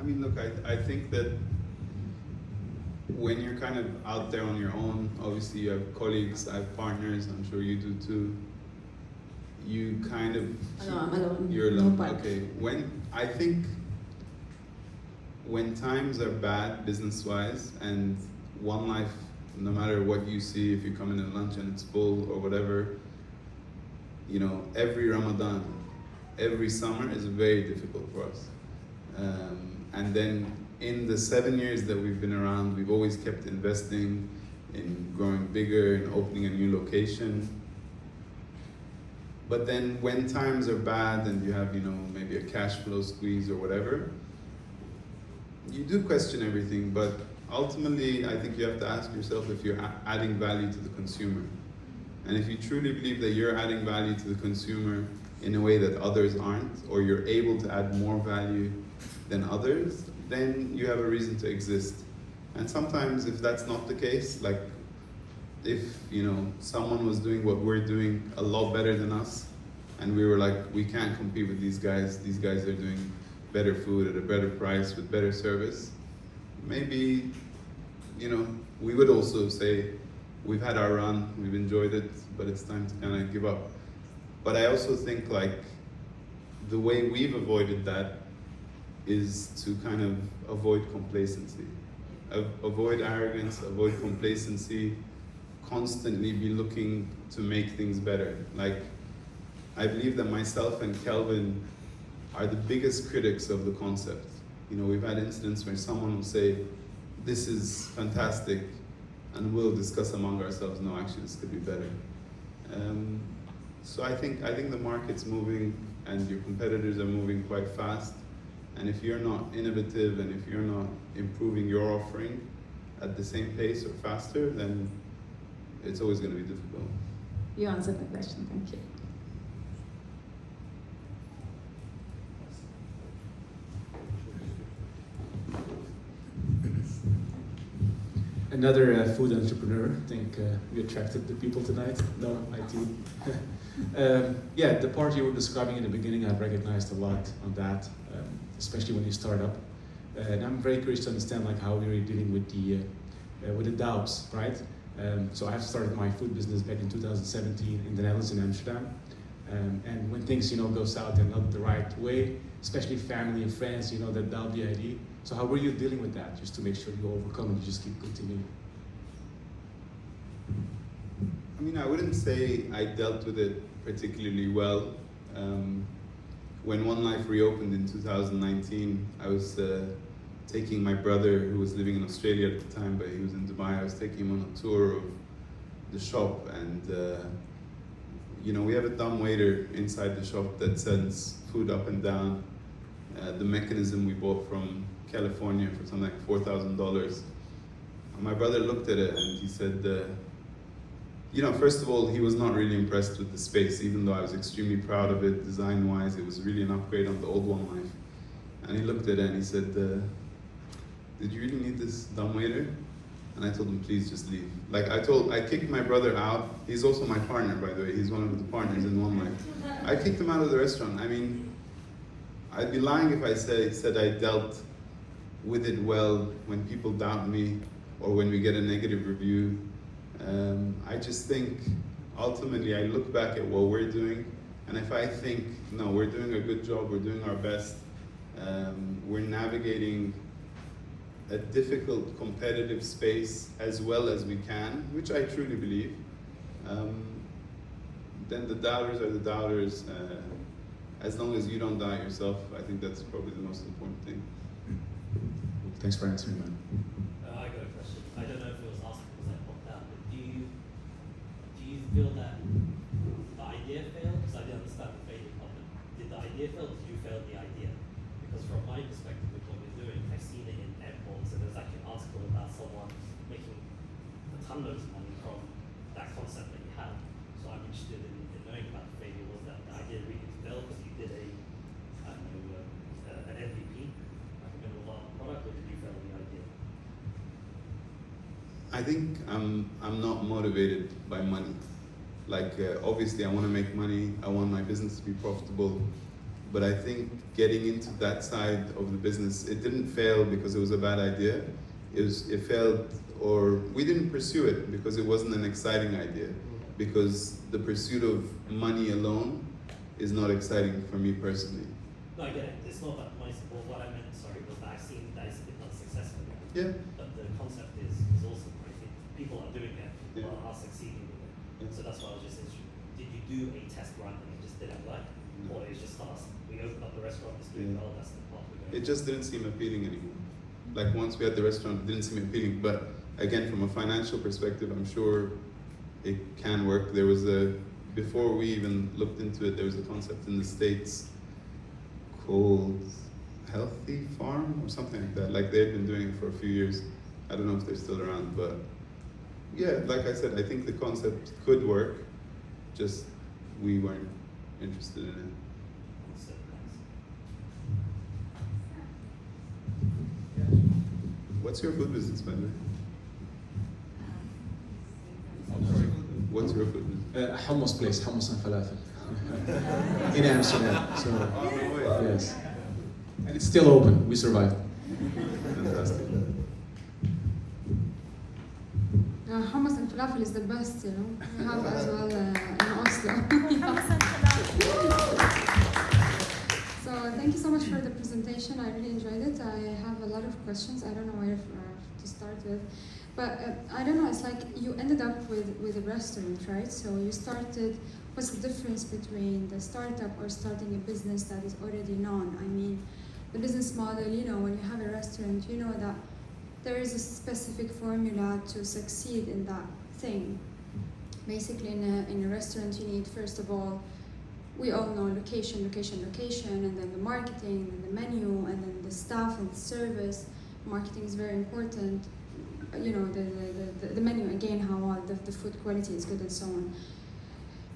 Look, I think that when you're kind of out there on your own, obviously you have colleagues, I have partners, I'm sure you do too. You kind of... No, I'm alone. You're alone, No okay. I think when times are bad business-wise, and one life, no matter what you see, if you come in at lunch and it's full or whatever, every Ramadan, every summer is very difficult for us. And then in the 7 years that we've been around, we've always kept investing in growing bigger and opening a new location. But then when times are bad and you have, maybe a cash flow squeeze or whatever, you do question everything, but ultimately I think you have to ask yourself if you're adding value to the consumer. And if you truly believe that you're adding value to the consumer in a way that others aren't, or you're able to add more value than others, then you have a reason to exist. And sometimes if that's not the case, like if someone was doing what we're doing a lot better than us, and we were like, we can't compete with these guys are doing better food at a better price with better service, maybe you know, we would also say, we've had our run, we've enjoyed it, but it's time to kind of give up. But I also think like the way we've avoided that is to kind of avoid complacency. Avoid arrogance, avoid complacency, constantly be looking to make things better. Like, I believe that myself and Kelvin are the biggest critics of the concept. You know, we've had incidents where someone will say, this is fantastic, and we'll discuss among ourselves, no, actually this could be better. So I think the market's moving and your competitors are moving quite fast. And if you're not innovative and if you're not improving your offering at the same pace or faster, then it's always going to be difficult. You answered the question, thank you. Another food entrepreneur. I think we attracted the people tonight. No, IT. Yeah, the part you were describing in the beginning, I've recognized a lot on that, especially when you start up. And I'm very curious to understand like how we were dealing with the doubts, right? So I've started my food business back in 2017 in the Netherlands, in Amsterdam. And when things, go south and not the right way, especially family and friends, that doubt the idea. So how were you dealing with that, just to make sure you overcome and you just keep continuing? I mean, I wouldn't say I dealt with it particularly well. When One Life reopened in 2019, I was taking my brother, who was living in Australia at the time, but he was in Dubai. I was taking him on a tour of the shop, and we have a dumb waiter inside the shop that sends food up and down. The mechanism we bought from California for something like $4,000. My brother looked at it and he said, first of all, he was not really impressed with the space, even though I was extremely proud of it, design-wise. It was really an upgrade on the old One Life. And he looked at it and he said, did you really need this dumb waiter? And I told him, please just leave. Like I kicked my brother out. He's also my partner, by the way. He's one of the partners in One Life. I kicked him out of the restaurant. I mean, I'd be lying if I said I dealt with it well when people doubt me or when we get a negative review. I just think, ultimately, I look back at what we're doing, and if I think, no, we're doing a good job, we're doing our best, we're navigating a difficult competitive space as well as we can, which I truly believe, then the doubters are the doubters. As long as you don't doubt yourself, I think that's probably the most important thing. Thanks for answering, man. I got a question. I don't know if it was asked because I popped out, but do you feel that the idea failed? Because I didn't understand the failure of it. Did the idea fail? Did you fail the idea? Because from my perspective with what we're doing, I've seen it in airports, and there's actually an article about someone making a ton of money from that concept that you had. So I'm interested in knowing about the failure. Was that the idea really failed because you did an MVP, like a minimal viable product, or did you fail the idea? I think I'm not motivated by money. Like, obviously I want to make money, I want my business to be profitable, but I think getting into that side of the business, it didn't fail because it was a bad idea. It failed, or we didn't pursue it because it wasn't an exciting idea. Because the pursuit of money alone is not exciting for me personally. No, I get it. It's not that money. Well, what I meant, sorry, was that I've seen that it's been done successfully. Yeah. But the concept is awesome. I think people are doing it, people are succeeding with it. Yeah. So that's why I was just interested. Did you do a test run and it just didn't work? No. Or it's just fast? We opened up the restaurant, it's doing well, that's the part we're going. It just didn't seem appealing anymore. Like once we had the restaurant, it didn't seem appealing. But again, from a financial perspective, I'm sure it can work. There was before we even looked into it, there was a concept in the States called Healthy Farm or something like that. Like they've been doing it for a few years. I don't know if they're still around, but yeah, like I said, I think the concept could work, just we weren't interested in it. So, What's your food business, by the way? What's your food business? Hummus place, hummus and falafel. In Amsterdam. So, yes. And it's still open. We survived. Fantastic. and falafel is the best, you know. We have as well in Oslo. So thank you so much for the presentation. I really enjoyed it. I have a lot of questions. I don't know where to start with. But I don't know, it's like you ended up with a restaurant, right? So you started, what's the difference between the startup or starting a business that is already known? I mean, the business model, you know, when you have a restaurant, you know that there is a specific formula to succeed in that thing. Basically, in a restaurant, you need, first of all, we all know location, and then the marketing, and the menu, and then the staff and the service. Marketing is very important. You know, the menu, again, how the food quality is good and so on.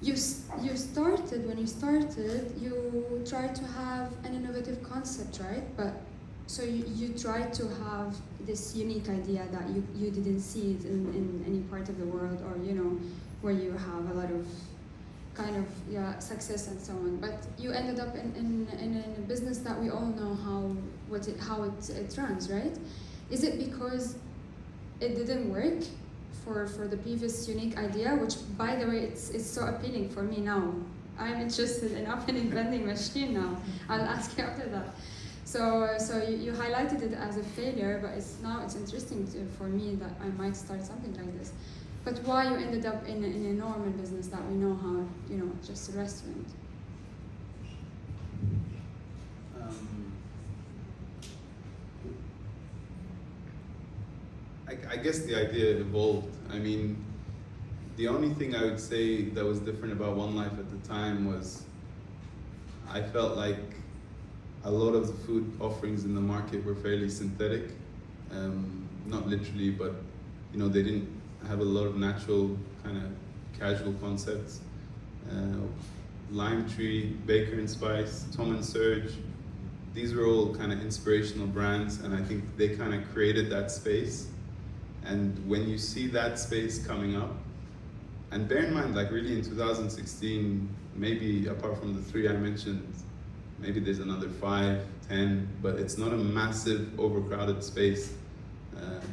When you started, you tried to have an innovative concept, right? But so you tried to have this unique idea that you didn't see it in any part of the world, or, you know, where you have a lot of kind of success and so on. But you ended up in a business that we all know how it runs, right? Is it because it didn't work for the previous unique idea, which, by the way, it's so appealing for me now. I'm interested in opening vending machine now. I'll ask you after that. So you highlighted it as a failure, but it's interesting for me that I might start something like this. But why you ended up in a normal business that we know how, you know, just a restaurant? I guess the idea evolved. I mean, the only thing I would say that was different about One Life at the time was I felt like a lot of the food offerings in the market were fairly synthetic. Not literally, but, you know, they didn't have a lot of natural kind of casual concepts. Lime Tree, Baker and Spice, Tom and Surge, these were all kind of inspirational brands, and I think they kind of created that space. And when you see that space coming up, and bear in mind, like really in 2016, maybe apart from the 3 I mentioned, maybe there's another 5, 10, but it's not a massive overcrowded space,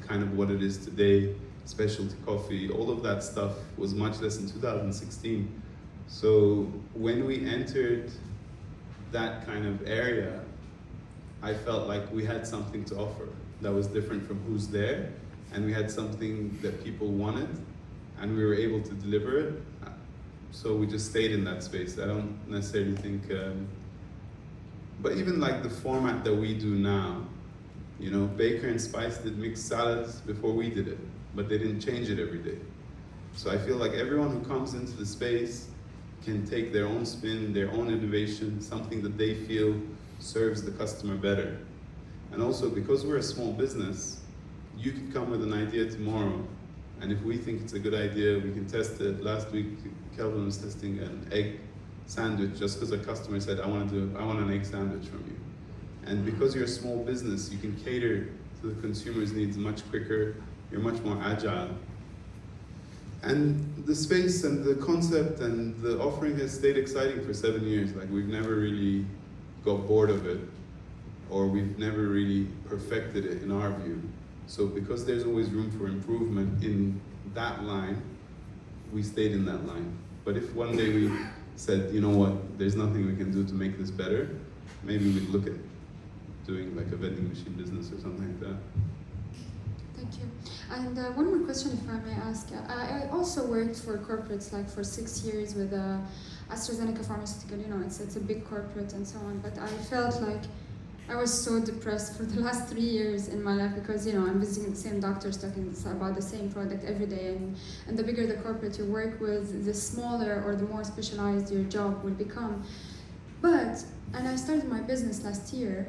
kind of what it is today. Specialty coffee, all of that stuff was much less in 2016. So when we entered that kind of area, I felt like we had something to offer that was different from who's there, and we had something that people wanted, and we were able to deliver it. So we just stayed in that space. I don't necessarily think, but even like the format that we do now, you know, Baker and Spice did mixed salads before we did it, but they didn't change it every day. So I feel like everyone who comes into the space can take their own spin, their own innovation, something that they feel serves the customer better. And also, because we're a small business, you could come with an idea tomorrow, and if we think it's a good idea, we can test it. Last week, Kelvin was testing an egg sandwich just because a customer said, I want an egg sandwich from you. And because you're a small business, you can cater to the consumer's needs much quicker, you're much more agile. And the space and the concept and the offering has stayed exciting for 7 years. Like, we've never really got bored of it, or we've never really perfected it in our view. So because there's always room for improvement in that line, we stayed in that line. But if one day we said, you know what, there's nothing we can do to make this better, maybe we'd look at doing like a vending machine business or something like that. Thank you. And one more question, if I may ask. I also worked for corporates, like for 6 years with AstraZeneca Pharmaceutical. You know, it's a big corporate and so on. But I felt like I was so depressed for the last 3 years in my life because, you know, I'm visiting the same doctors talking about the same product every day. And the bigger the corporate you work with, the smaller or the more specialized your job will become. And I started my business last year.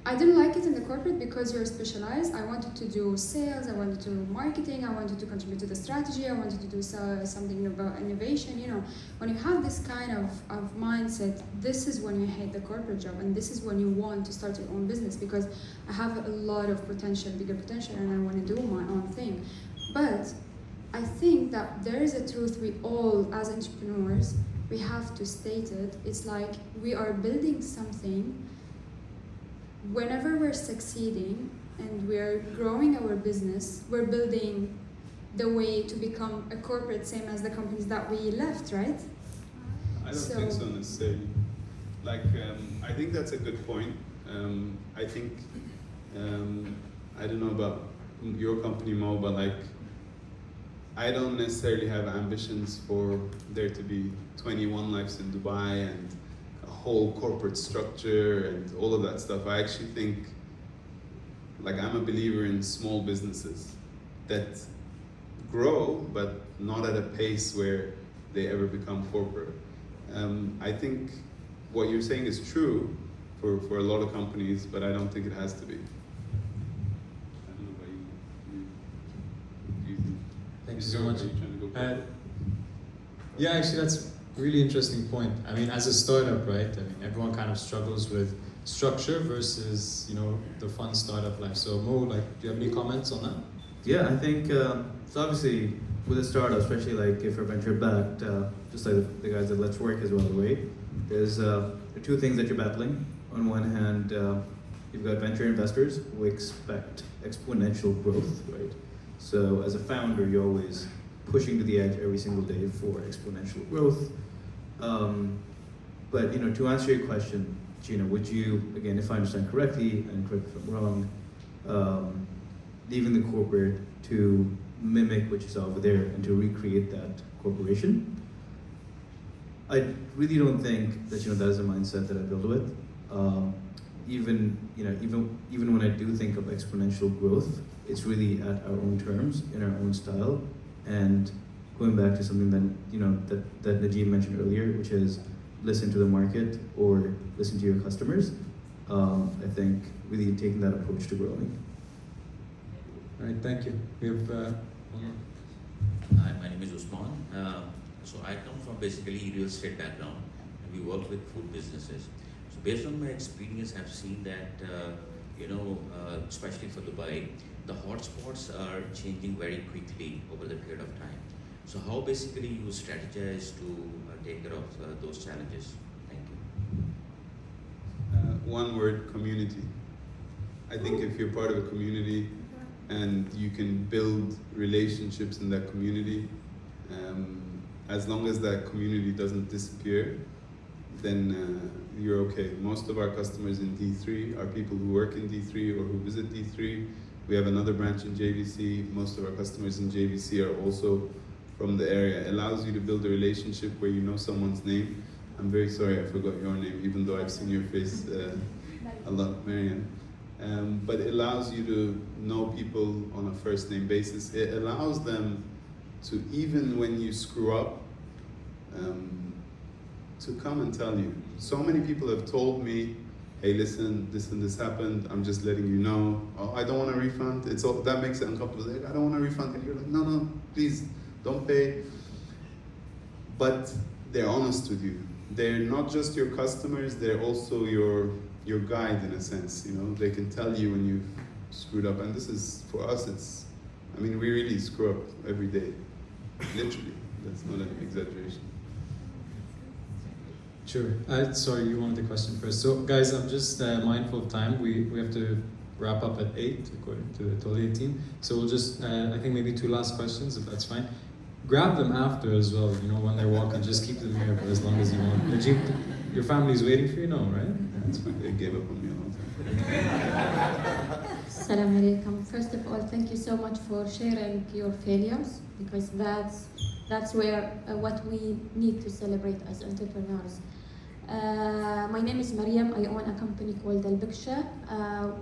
I didn't like it in the corporate because you're specialized. I wanted to do sales, I wanted to do marketing, I wanted to contribute to the strategy, I wanted to do something about innovation. You know, when you have this kind of mindset, this is when you hate the corporate job, and this is when you want to start your own business, because I have a lot of potential, bigger potential, and I want to do my own thing. But I think that there is a truth we all, as entrepreneurs, we have to state it. It's like we are building something. Whenever we're succeeding and we're growing our business, we're building the way to become a corporate, same as the companies that we left, right? I don't think so necessarily. Like, I think that's a good point. I think, I don't know about your company, Mo, but like, I don't necessarily have ambitions for there to be 21 lives in Dubai and a whole corporate structure and all of that stuff. I actually think, like, I'm a believer in small businesses that grow, but not at a pace where they ever become corporate. I think what you're saying is true for a lot of companies, but I don't think it has to be. I don't know about you. Thank you so much. Are you trying to go corporate? Yeah, actually, that's a really interesting point. I mean, as a startup, right? I mean, everyone kind of struggles with structure versus, you know, the fun startup life. So, Mo, like, do you have any comments on that? Yeah, I think so. Obviously, with a startup, especially like if you're venture backed, just like the guys at Letswork as well, right? There's there are two things that you're battling. On one hand, you've got venture investors who expect exponential growth, right? So as a founder, you're always pushing to the edge every single day for exponential growth. But you know, to answer your question, Gina, would you, again, if I understand correctly, and correct me if I'm wrong, leaving the corporate to mimic what you saw over there and to recreate that corporation? I really don't think that, you know, that is a mindset that I build with. Even when I do think of exponential growth, it's really at our own terms, in our own style, and going back to something that, you know, that Najib mentioned earlier, which is listen to the market or listen to your customers. I think really taking that approach to growing. All right, thank you. We have one more. Hi, my name is Usman. So I come from basically real estate background, and we work with food businesses. So based on my experience, I've seen that, especially for Dubai, the hotspots are changing very quickly over the period of time. So how basically you strategize to take care of those challenges? Thank you. One word, community. I think if you're part of a community and you can build relationships in that community, as long as that community doesn't disappear, then you're okay. Most of our customers in D3 are people who work in D3 or who visit D3. We have another branch in JVC. Most of our customers in JVC are also from the area. It allows you to build a relationship where you know someone's name. I'm very sorry I forgot your name, even though I've seen your face a lot, Marian. But it allows you to know people on a first name basis. It allows them to, even when you screw up, to come and tell you. So many people have told me, hey, listen, this and this happened, I'm just letting you know. Oh, I don't want a refund. It's all, that makes it uncomfortable. Like, I don't want a refund. And you're like, no, please, don't pay. But they're honest with you. They're not just your customers, they're also your guide in a sense. You know, they can tell you when you've screwed up. And this is, for us, it's, I mean, we really screw up every day. Literally, that's not an exaggeration. Sure. Sorry, you wanted the question first. So, guys, I'm just mindful of time. We have to wrap up at 8, according to the ATÖLYE team. So we'll just, I think maybe 2 last questions, if that's fine. Grab them after as well, you know, when they're walking. Just keep them here for as long as you want. Najib, your family's waiting for you now, right? That's fine. They gave up on me a long time. Assalamu alaikum. First of all, thank you so much for sharing your failures, because that's where what we need to celebrate as entrepreneurs. My name is Mariam. I own a company called Al-Biksha.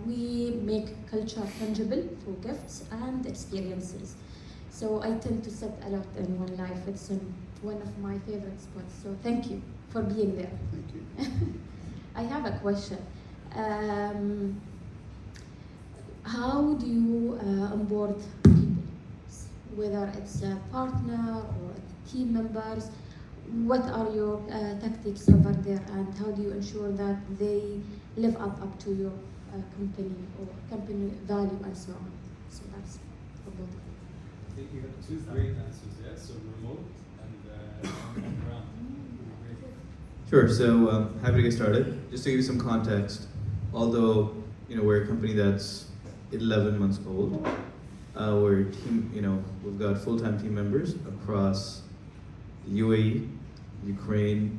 We make culture tangible through gifts and experiences. So I tend to set a lot in one life. It's one of my favorite spots. So thank you for being there. Thank you. I have a question. How do you onboard people? Whether it's a partner or team members, what are your tactics over there, and how do you ensure that they live up to your company or company value and so on? So that's for both of you. I think you have 2 great answers, yeah? So remote and on ground. Sure. So happy to get started. Just to give you some context, although, you know, we're a company that's 11 months old, Our team, we've got full-time team members across the UAE, Ukraine,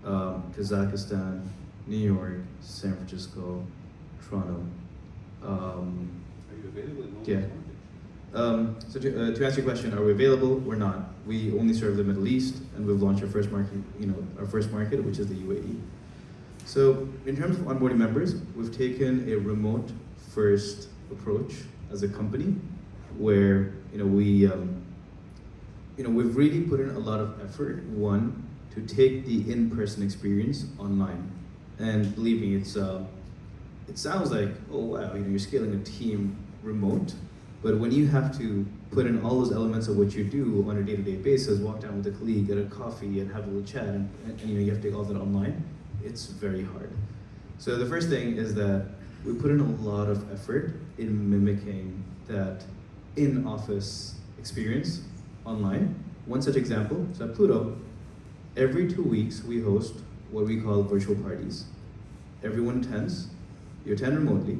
Kazakhstan, New York, San Francisco, Toronto. Are you available in all Yeah. markets? So to answer your question, are we available? We're not. We only serve the Middle East, and we've launched our first market, which is the UAE. So in terms of onboarding members, we've taken a remote-first approach as a company, where we've really put in a lot of effort. One, to take the in-person experience online, and believe me, it sounds like, oh wow, you're scaling a team remote. But when you have to put in all those elements of what you do on a day-to-day basis, walk down with a colleague, get a coffee, and have a little chat, and you have to take all that online, it's very hard. So the first thing is that we put in a lot of effort in mimicking that in-office experience online. One such example, so at Pluto, every 2 weeks we host what we call virtual parties. Everyone attends, you attend remotely.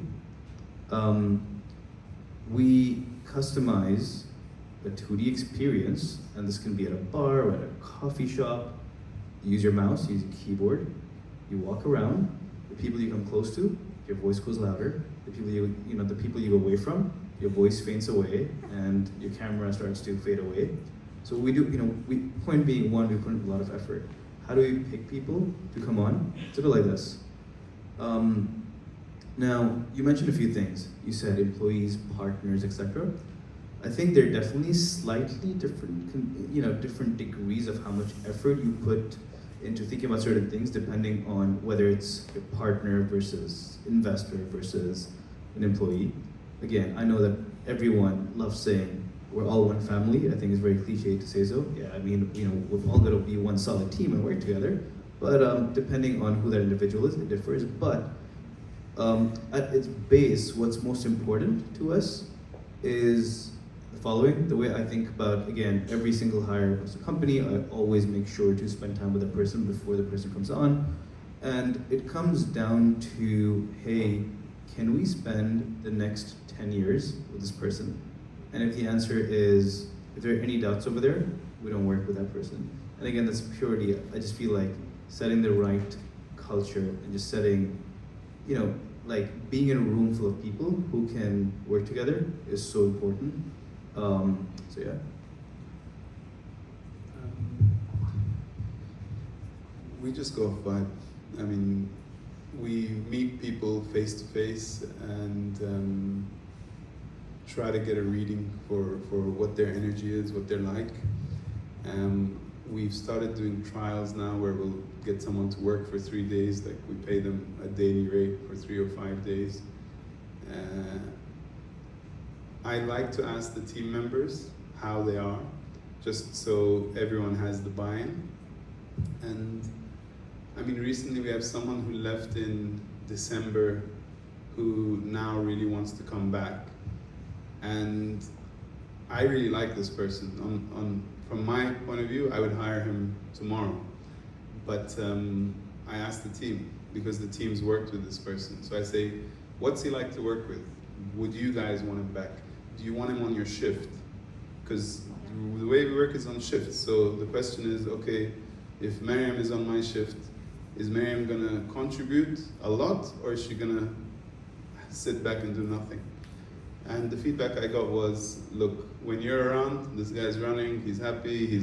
We customize a 2D experience, and this can be at a bar or at a coffee shop. You use your mouse, you use a keyboard, you walk around. The people you come close to, your voice goes louder. The people you go away from, your voice faints away, and your camera starts to fade away. So we do, point being, one, we put in a lot of effort. How do we pick people to come on? It's a bit like this. Now, you mentioned a few things. You said employees, partners, etc. I think there are definitely slightly different, different degrees of how much effort you put into thinking about certain things, depending on whether it's your partner versus investor versus an employee. Again, I know that everyone loves saying we're all one family. I think it's very cliche to say so. Yeah, I mean, we've all got to be one solid team and work together. But depending on who that individual is, it differs. But at its base, what's most important to us is the following. The way I think about, again, every single hire as a company, I always make sure to spend time with the person before the person comes on. And it comes down to, hey, can we spend the next 10 years with this person? And if the answer is, if there are any doubts over there, we don't work with that person. And again, that's purely, I just feel like setting the right culture and just setting, like being in a room full of people who can work together is so important. So yeah. We just go off vibe. I mean, we meet people face to face and try to get a reading for what their energy is, what they're like. We've started doing trials now where we'll get someone to work for 3 days, like we pay them a daily rate for 3 or 5 days. I like to ask the team members how they are, just so everyone has the buy-in. And I mean, recently we have someone who left in December who now really wants to come back. And I really like this person. From my point of view, I would hire him tomorrow. But I asked the team, because the team's worked with this person. So I say, what's he like to work with? Would you guys want him back? Do you want him on your shift? Because the way we work is on shift. So the question is, okay, if Miriam is on my shift, is Miriam gonna contribute a lot, or is she gonna sit back and do nothing? And the feedback I got was, look, when you're around, this guy's running, he's happy,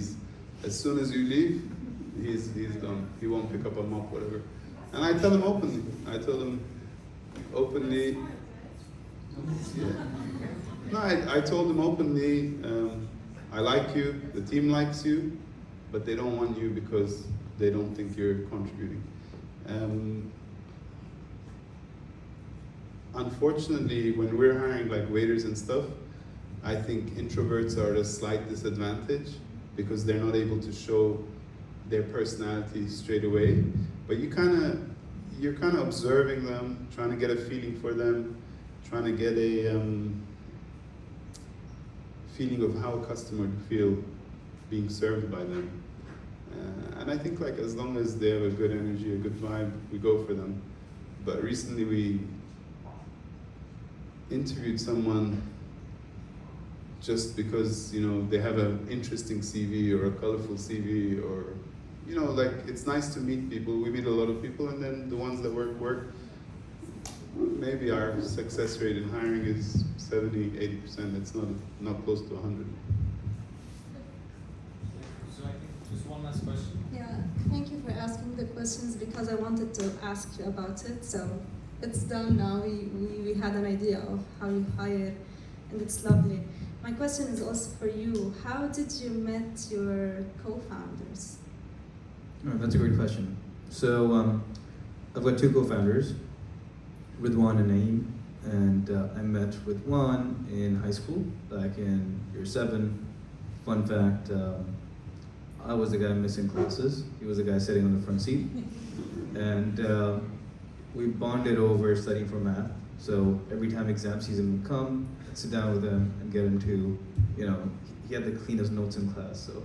as soon as you leave, he's done. He won't pick up a mop, whatever. And I tell him openly. Yeah. No, I told him openly, I like you, the team likes you, but they don't want you because they don't think you're contributing. Unfortunately, when we're hiring like waiters and stuff, I think introverts are at a slight disadvantage because they're not able to show their personality straight away. But you're kind of observing them, trying to get a feeling for them, trying to get a feeling of how a customer would feel being served by them. And I think like as long as they have a good energy, a good vibe, we go for them. But recently we interviewed someone just because, you know, they have an interesting CV or a colorful CV, or, you know, like, it's nice to meet people. We meet a lot of people, and then the ones that work. Maybe our success rate in hiring is 70, 80%. It's not close to 100. So I think just one last question. Yeah, thank you for asking the questions because I wanted to ask you about it. So it's done now. We had an idea of how you hire, and it's lovely. My question is also for you. How did you meet your co-founders? Oh, that's a great question. So I've got two co-founders, Ridwan and Naeem, and I met Ridwan in high school back in year 7. Fun fact, I was the guy missing classes. He was the guy sitting on the front seat. And we bonded over studying for math. So every time exam season would come, I'd sit down with him and get him to, you know, he had the cleanest notes in class, so.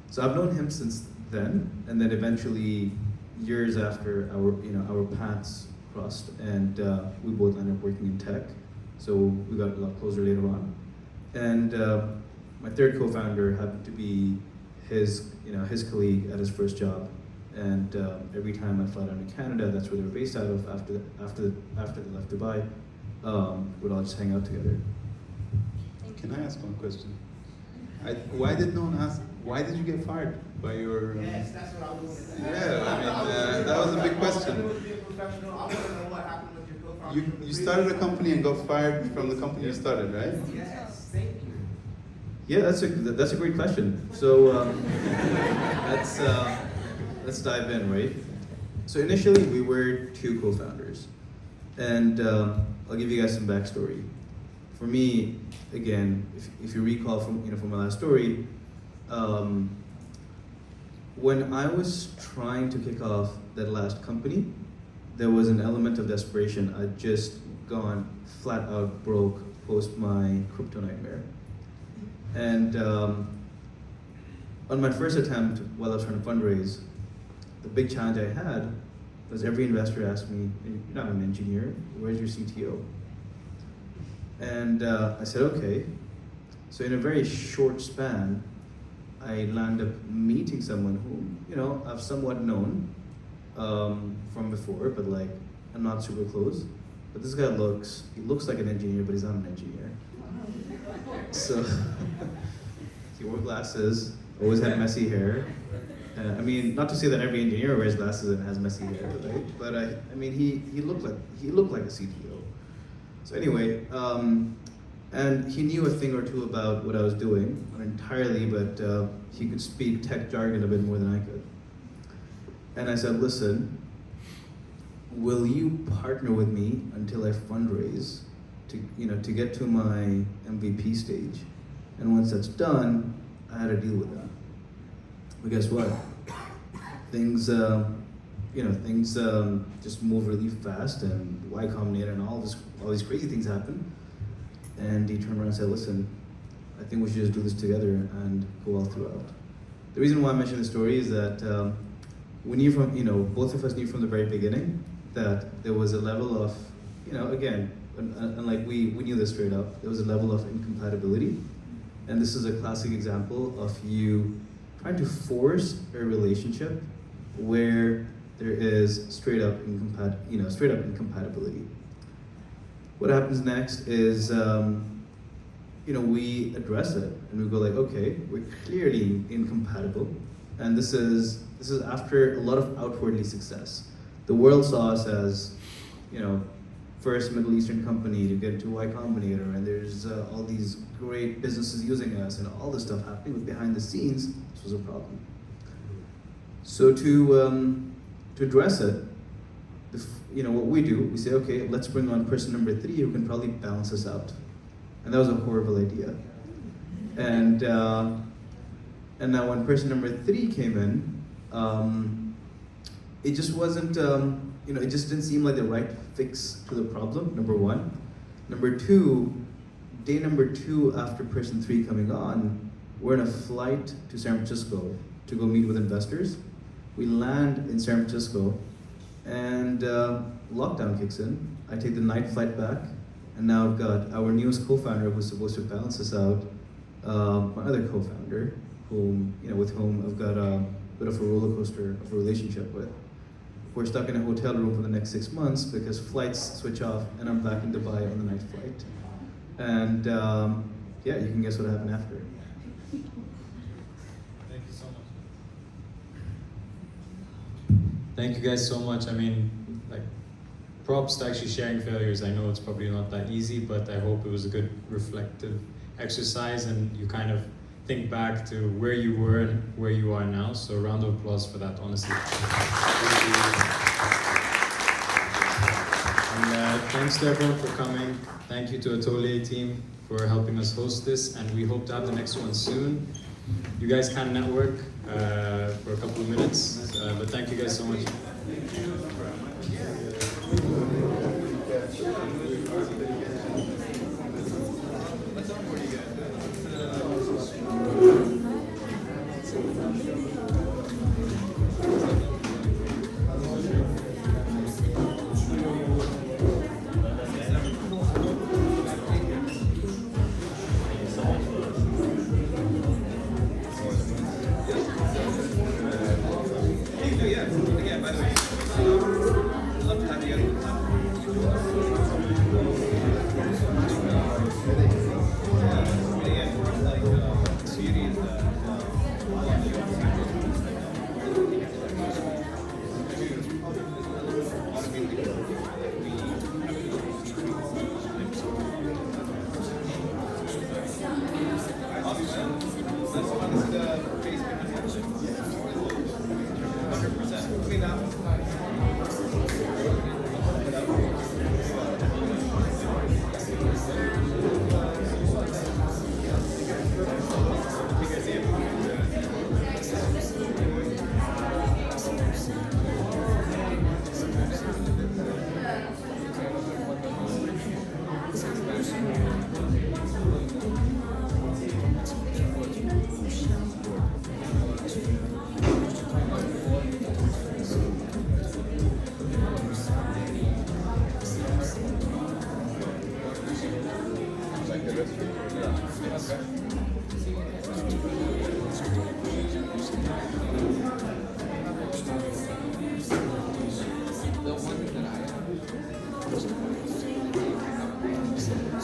So I've known him since then, and then eventually, years after our paths crossed, and we both ended up working in tech, so we got a lot closer later on. And my third co-founder happened to be his colleague at his first job, and every time I fly down to Canada, that's where they were based out of. After they left Dubai, we'd all just hang out together. Can I ask one question? Why did no one ask? Why did you get fired by your? Yes, that's what I was going to say. Yeah, I mean that was a big question. I want to be a professional. I want to know what happened with your co-founder. You started a company and got fired from the company you started, right? Yes, thank you. Yeah, that's a great question. So let's dive in, right? So initially we were two co-founders, and I'll give you guys some backstory. For me, again, if you recall from my last story, when I was trying to kick off that last company, there was an element of desperation. I'd just gone flat out broke post my crypto nightmare. And on my first attempt, while I was trying to fundraise, the big challenge I had was every investor asked me, "You're not an engineer, where's your CTO?" And I said, okay. So in a very short span, I landed up meeting someone who, I've somewhat known from before, but like, I'm not super close. But this guy he looks like an engineer, but he's not an engineer. So he wore glasses, always had messy hair. I mean, not to say that every engineer wears glasses and has messy hair, right? But I mean, he looked like a CTO. So anyway, and he knew a thing or two about what I was doing, not entirely, but he could speak tech jargon a bit more than I could. And I said, listen, will you partner with me until I fundraise to get to my MVP stage? And once that's done, I had to deal with that. But guess what? Things just move really fast, and Y Combinator and all these crazy things happen. And he turned around and said, listen, I think we should just do this together and go all throughout. The reason why I mention this story is that we knew both of us knew from the very beginning that there was a level of, again, and like we knew this straight up, there was a level of incompatibility. And this is a classic example of you trying to force a relationship where there is straight up incompatibility. What happens next is, we address it and we go like, okay, we're clearly incompatible, and this is after a lot of outwardly success. The world saw us as, first Middle Eastern company to get into Y Combinator, and there's all these great businesses using us and all this stuff happening, but behind the scenes, this was a problem. So to address it, what we do, we say, okay, let's bring on person number 3 who can probably balance us out. And that was a horrible idea. And now when person number 3 came in, it just wasn't, it just didn't seem like the right fix to the problem, number 1. Number 2, day number 2 after person 3 coming on, we're in a flight to San Francisco to go meet with investors. We land in San Francisco, and lockdown kicks in. I take the night flight back, And now I've got our newest co-founder who's supposed to balance us out, my other co-founder, with whom I've got a bit of a roller coaster of a relationship with. We're stuck in a hotel room for the next 6 months because flights switch off and I'm back in Dubai on the night flight. And yeah, you can guess what happened after. Thank you so much. Thank you guys so much. I mean, like, props to actually sharing failures. I know it's probably not that easy, but I hope it was a good reflective exercise and you kind of think back to where you were and where you are now. So a round of applause for that, honestly. Thank you. And thanks to everyone for coming. Thank you to ATÖLYE team for helping us host this, and we hope to have the next one soon. You guys can network for a couple of minutes, but thank you guys so much.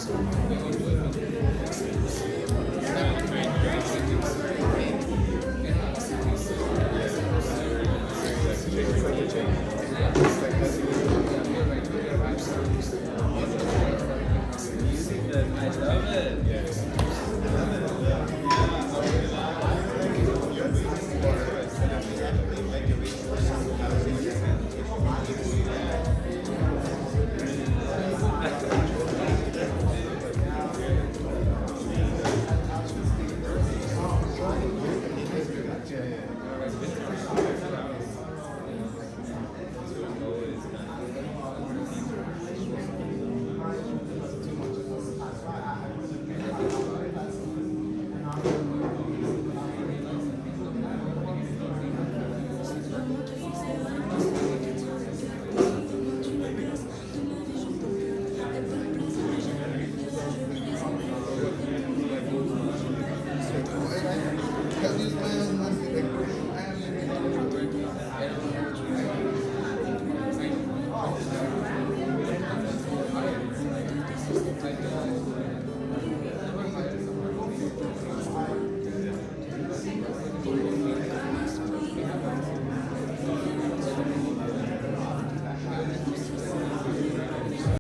The one that I